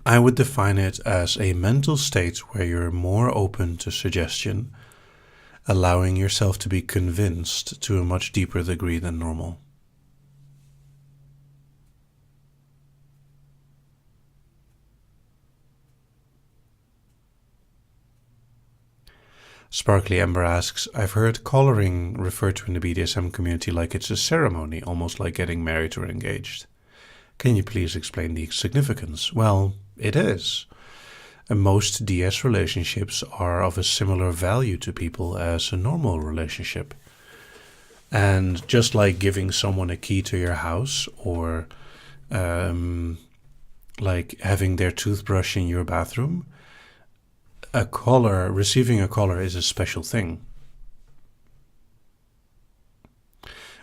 I would define it as a mental state where you're more open to suggestion, allowing yourself to be convinced to a much deeper degree than normal. Sparkly Ember asks, I've heard collaring referred to in the BDSM community like it's a ceremony, almost like getting married or engaged. Can you please explain the significance? Well, it is. And most DS relationships are of a similar value to people as a normal relationship. And just like giving someone a key to your house, or like having their toothbrush in your bathroom, receiving a collar is a special thing.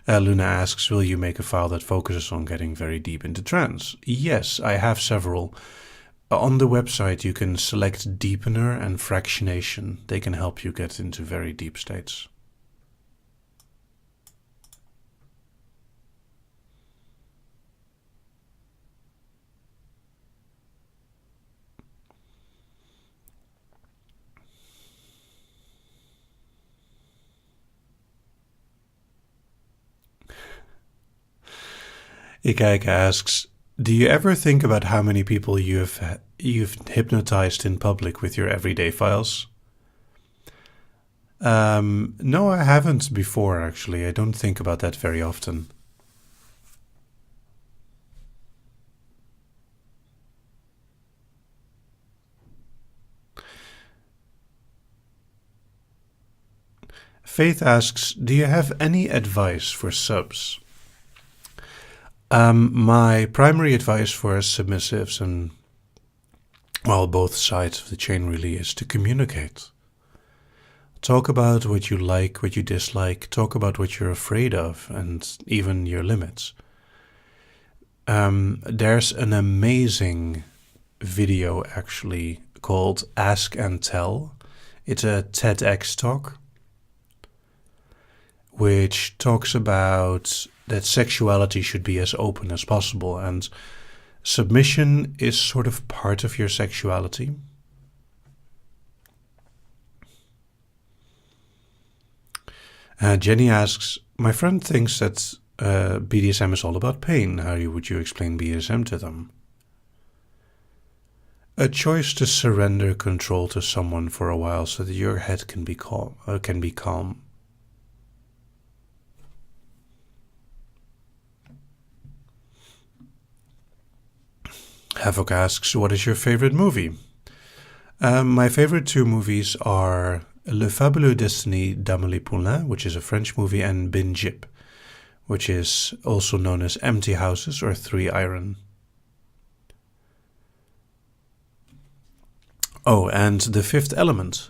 Luna asks, will you make a file that focuses on getting very deep into trance? Yes, I have several. On the website you can select deepener and fractionation. They can help you get into very deep states. Ikaika asks, do you ever think about how many people you've hypnotized in public with your everyday files? No, I haven't before, actually. I don't think about that very often. Faith asks, do you have any advice for subs? My primary advice for submissives and, well, both sides of the chain really is to communicate. Talk about what you like, what you dislike. Talk about what you're afraid of and even your limits. There's an amazing video actually called Ask and Tell. It's a TEDx talk which talks about that sexuality should be as open as possible, and submission is sort of part of your sexuality. Jenny asks, my friend thinks that BDSM is all about pain. How would you explain BDSM to them? A choice to surrender control to someone for a while so that your head can be calm. Havoc asks, what is your favorite movie? My favorite two movies are Le Fabuleux Destiny d'Amélie Poulain, which is a French movie, and Bin Jip, which is also known as Empty Houses or Three Iron. Oh, and The Fifth Element.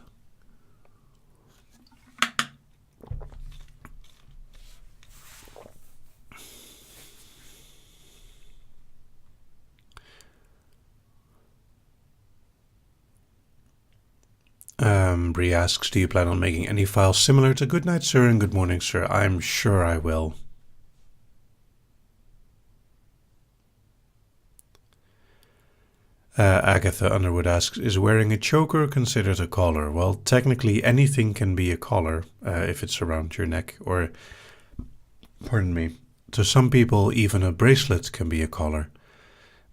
Bree asks, do you plan on making any files similar to Good Night Sir and Good Morning Sir? I'm sure I will. Agatha Underwood asks, is wearing a choker considered a collar? Well, technically anything can be a collar if it's around your neck, or, pardon me, to some people even a bracelet can be a collar,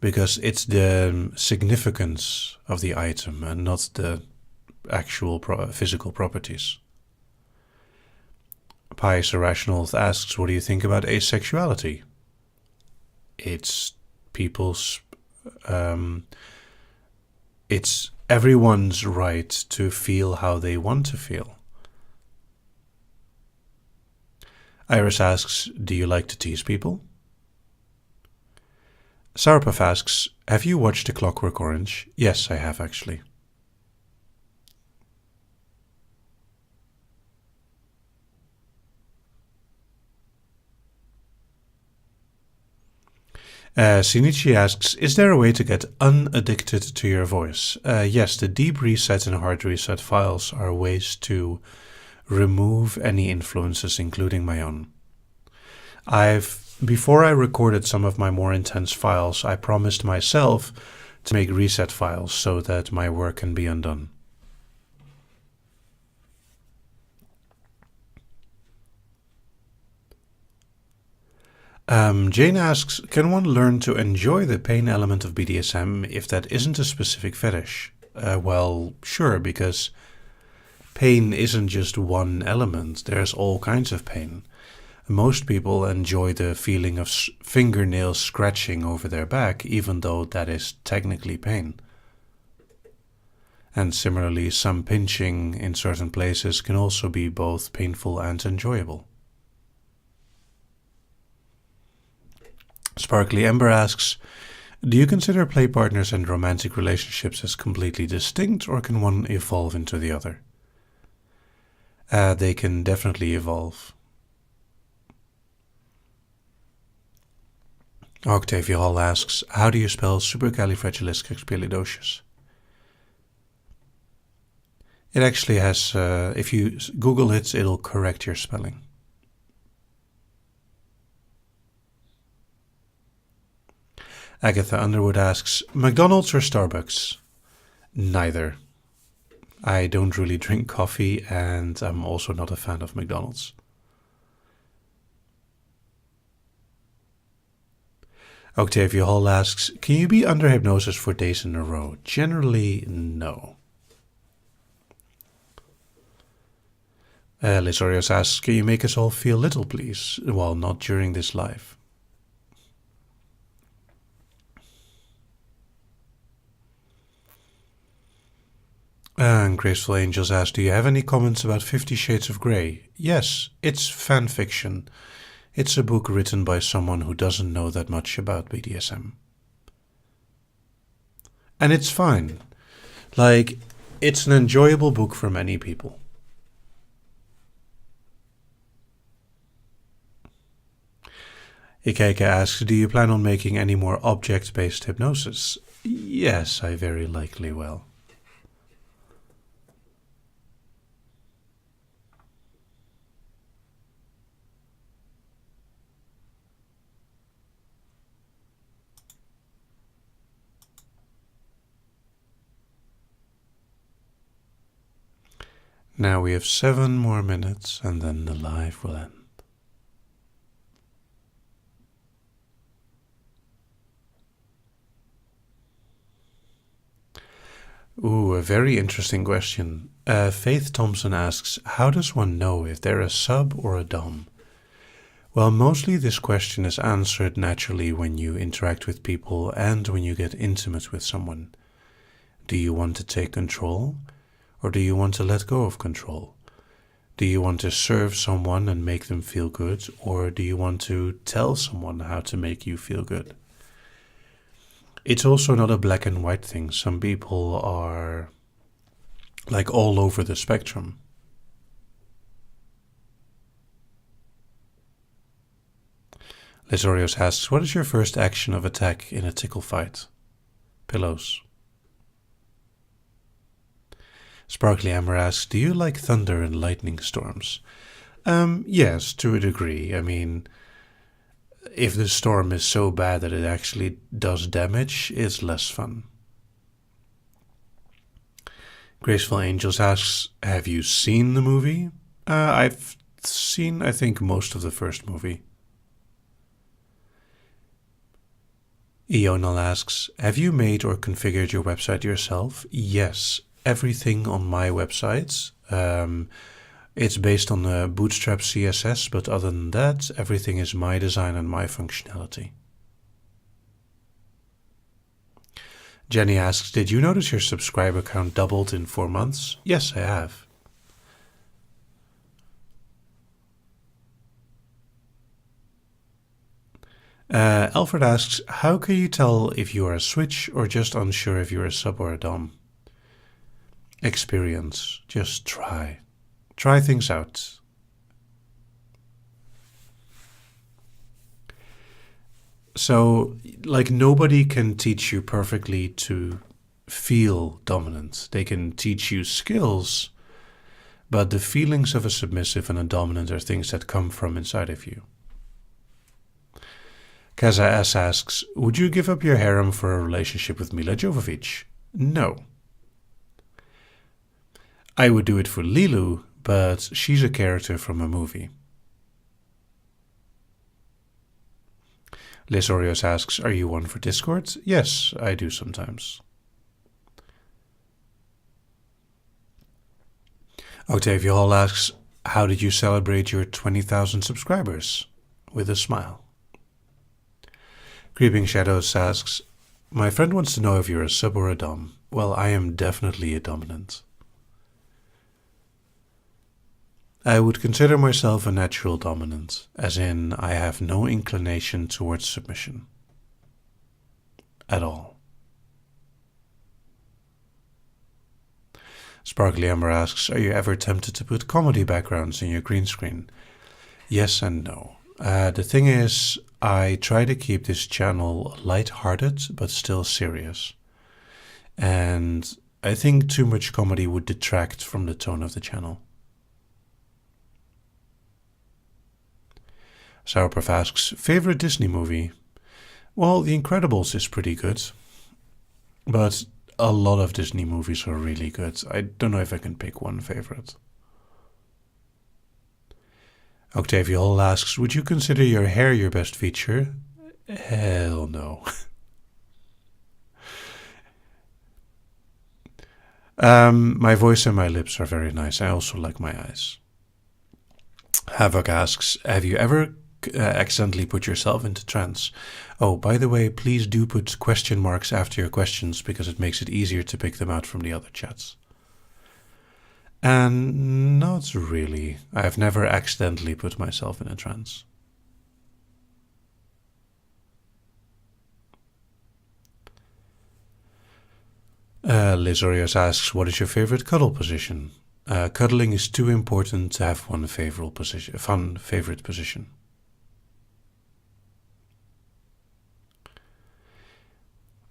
because it's the significance of the item and not the actual physical properties. Pious Irrational asks, what do you think about asexuality? It's people's... it's everyone's right to feel how they want to feel. Iris asks, do you like to tease people? Sourpuff asks, have you watched A Clockwork Orange? Yes, I have actually. Shinichi asks, is there a way to get unaddicted to your voice? Yes, the deep reset and hard reset files are ways to remove any influences, including my own. Before I recorded some of my more intense files, I promised myself to make reset files so that my work can be undone. Jane asks, can one learn to enjoy the pain element of BDSM if that isn't a specific fetish? Well, sure, because pain isn't just one element. There's all kinds of pain. Most people enjoy the feeling of fingernails scratching over their back, even though that is technically pain. And similarly, some pinching in certain places can also be both painful and enjoyable. Sparkly Ember asks, do you consider play partners and romantic relationships as completely distinct, or can one evolve into the other? They can definitely evolve. Octavia Hall asks, how do you spell supercalifragilisticexpialidocious? It actually has, if you Google it, it'll correct your spelling. Agatha Underwood asks, McDonald's or Starbucks? Neither. I don't really drink coffee, and I'm also not a fan of McDonald's. Octavia Hall asks, can you be under hypnosis for days in a row? Generally, no. Lizorius asks, can you make us all feel little, please? Well, not during this live. And Graceful Angels asks, do you have any comments about 50 Shades of Grey? Yes, it's fan fiction. It's a book written by someone who doesn't know that much about BDSM. And it's fine. Like, it's an enjoyable book for many people. Ikaika asks, do you plan on making any more object-based hypnosis? Yes, I very likely will. Now we have 7 more minutes and then the live will end. Ooh, a very interesting question. Faith Thompson asks, how does one know if they're a sub or a dom? Well, mostly this question is answered naturally when you interact with people and when you get intimate with someone. Do you want to take control? Or do you want to let go of control? Do you want to serve someone and make them feel good? Or do you want to tell someone how to make you feel good? It's also not a black and white thing. Some people are like all over the spectrum. Lizorius asks, what is your first action of attack in a tickle fight? Pillows. Sparkly Amber asks, do you like thunder and lightning storms? Yes, to a degree. I mean, if the storm is so bad that it actually does damage, it's less fun. Graceful Angels asks, have you seen the movie? I've seen, I think, most of the first movie. Ional asks, have you made or configured your website yourself? Yes. Everything on my website. It's based on the Bootstrap CSS, but other than that, everything is my design and my functionality. Jenny asks, did you notice your subscriber count doubled in 4 months? Yes, I have. Alfred asks, how can you tell if you are a switch or just unsure if you're a sub or a dom? Experience. Just try. Try things out. So, like, nobody can teach you perfectly to feel dominant. They can teach you skills, but the feelings of a submissive and a dominant are things that come from inside of you. Kaza S asks, would you give up your harem for a relationship with Mila Jovovich? No. I would do it for Lilu, but she's a character from a movie. Liz Orios asks, are you one for Discord? Yes, I do sometimes. Octavia Hall asks, how did you celebrate your 20,000 subscribers? With a smile. Creeping Shadows asks, my friend wants to know if you're a sub or a dom. Well, I am definitely a dominant. I would consider myself a natural dominant, as in I have no inclination towards submission. At all. Sparkly Amber asks, are you ever tempted to put comedy backgrounds in your green screen? Yes and no. The thing is, I try to keep this channel light-hearted but still serious. And I think too much comedy would detract from the tone of the channel. Sourpuff asks, favorite Disney movie? Well, The Incredibles is pretty good. But a lot of Disney movies are really good. I don't know if I can pick one favorite. Octavia Hall asks, would you consider your hair your best feature? Hell no. My voice and my lips are very nice. I also like my eyes. Havoc asks, have you ever accidentally put yourself into trance? Oh, by the way, please do put question marks after your questions because it makes it easier to pick them out from the other chats. And not really. I've never accidentally put myself in a trance. Liz Orios asks, what is your favorite cuddle position? Cuddling is too important to have one favorite position.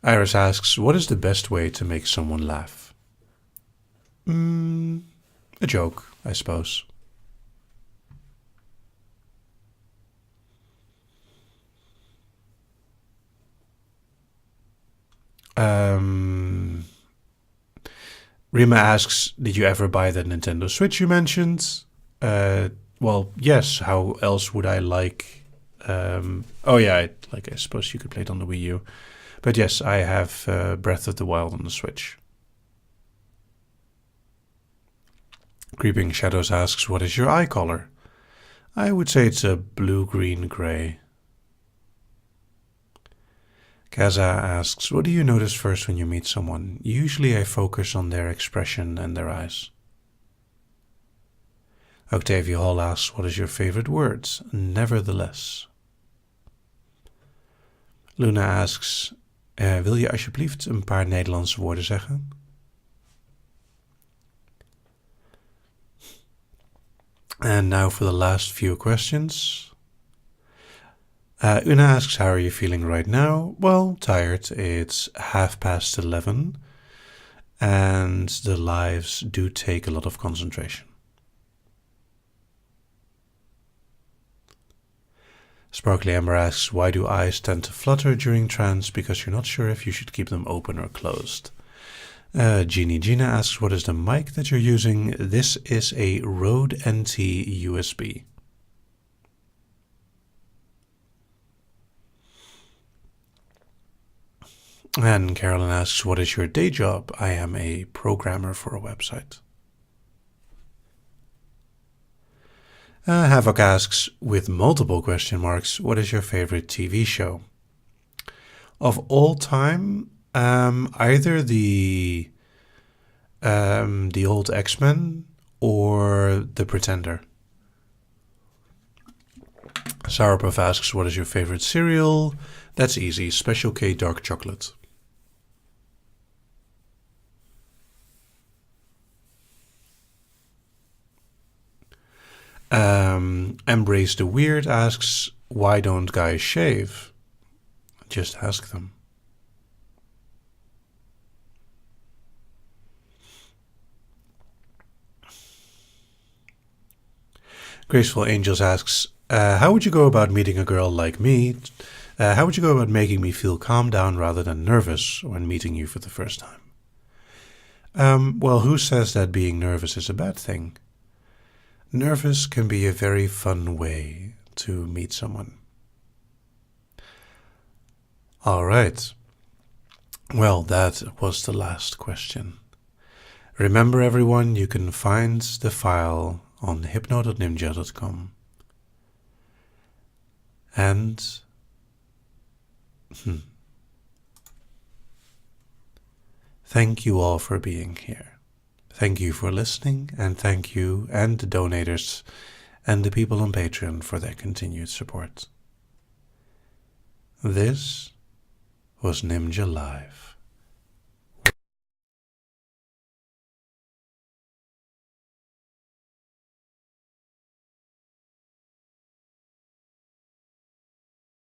Iris asks, what is the best way to make someone laugh? A joke, I suppose. Rima asks, did you ever buy the Nintendo Switch you mentioned? Well, yes. How else would I like... oh yeah, I suppose you could play it on the Wii U. But yes, I have Breath of the Wild on the Switch. Creeping Shadows asks, what is your eye color? I would say it's a blue-green-gray. Kaza asks, what do you notice first when you meet someone? Usually I focus on their expression and their eyes. Octavia Hall asks, what is your favorite word? Nevertheless. Luna asks, wil je alsjeblieft een paar Nederlandse woorden zeggen? And now for the last few questions. Una asks, how are you feeling right now? Well, tired. It's 11:30, and the lives do take a lot of concentration. Sparkly Amber asks, why do eyes tend to flutter during trance? Because you're not sure if you should keep them open or closed. Jeannie Gina asks, what is the mic that you're using? This is a Rode NT USB. And Carolyn asks, what is your day job? I am a programmer for a website. Havoc asks, with multiple question marks, what is your favorite TV show? Of all time, either the old X-Men or The Pretender. Sourpuff asks, what is your favorite cereal? That's easy, Special K dark chocolate. Embrace the Weird asks, why don't guys shave? Just ask them. Graceful Angels asks, how would you go about meeting a girl like me? How would you go about making me feel calm down rather than nervous when meeting you for the first time? Well, who says that being nervous is a bad thing? Nervous can be a very fun way to meet someone. All right. Well, that was the last question. Remember, everyone, you can find the file on hypno.nimja.com. And thank you all for being here. Thank you for listening, and thank you and the donators and the people on Patreon for their continued support. This was Nimja Live.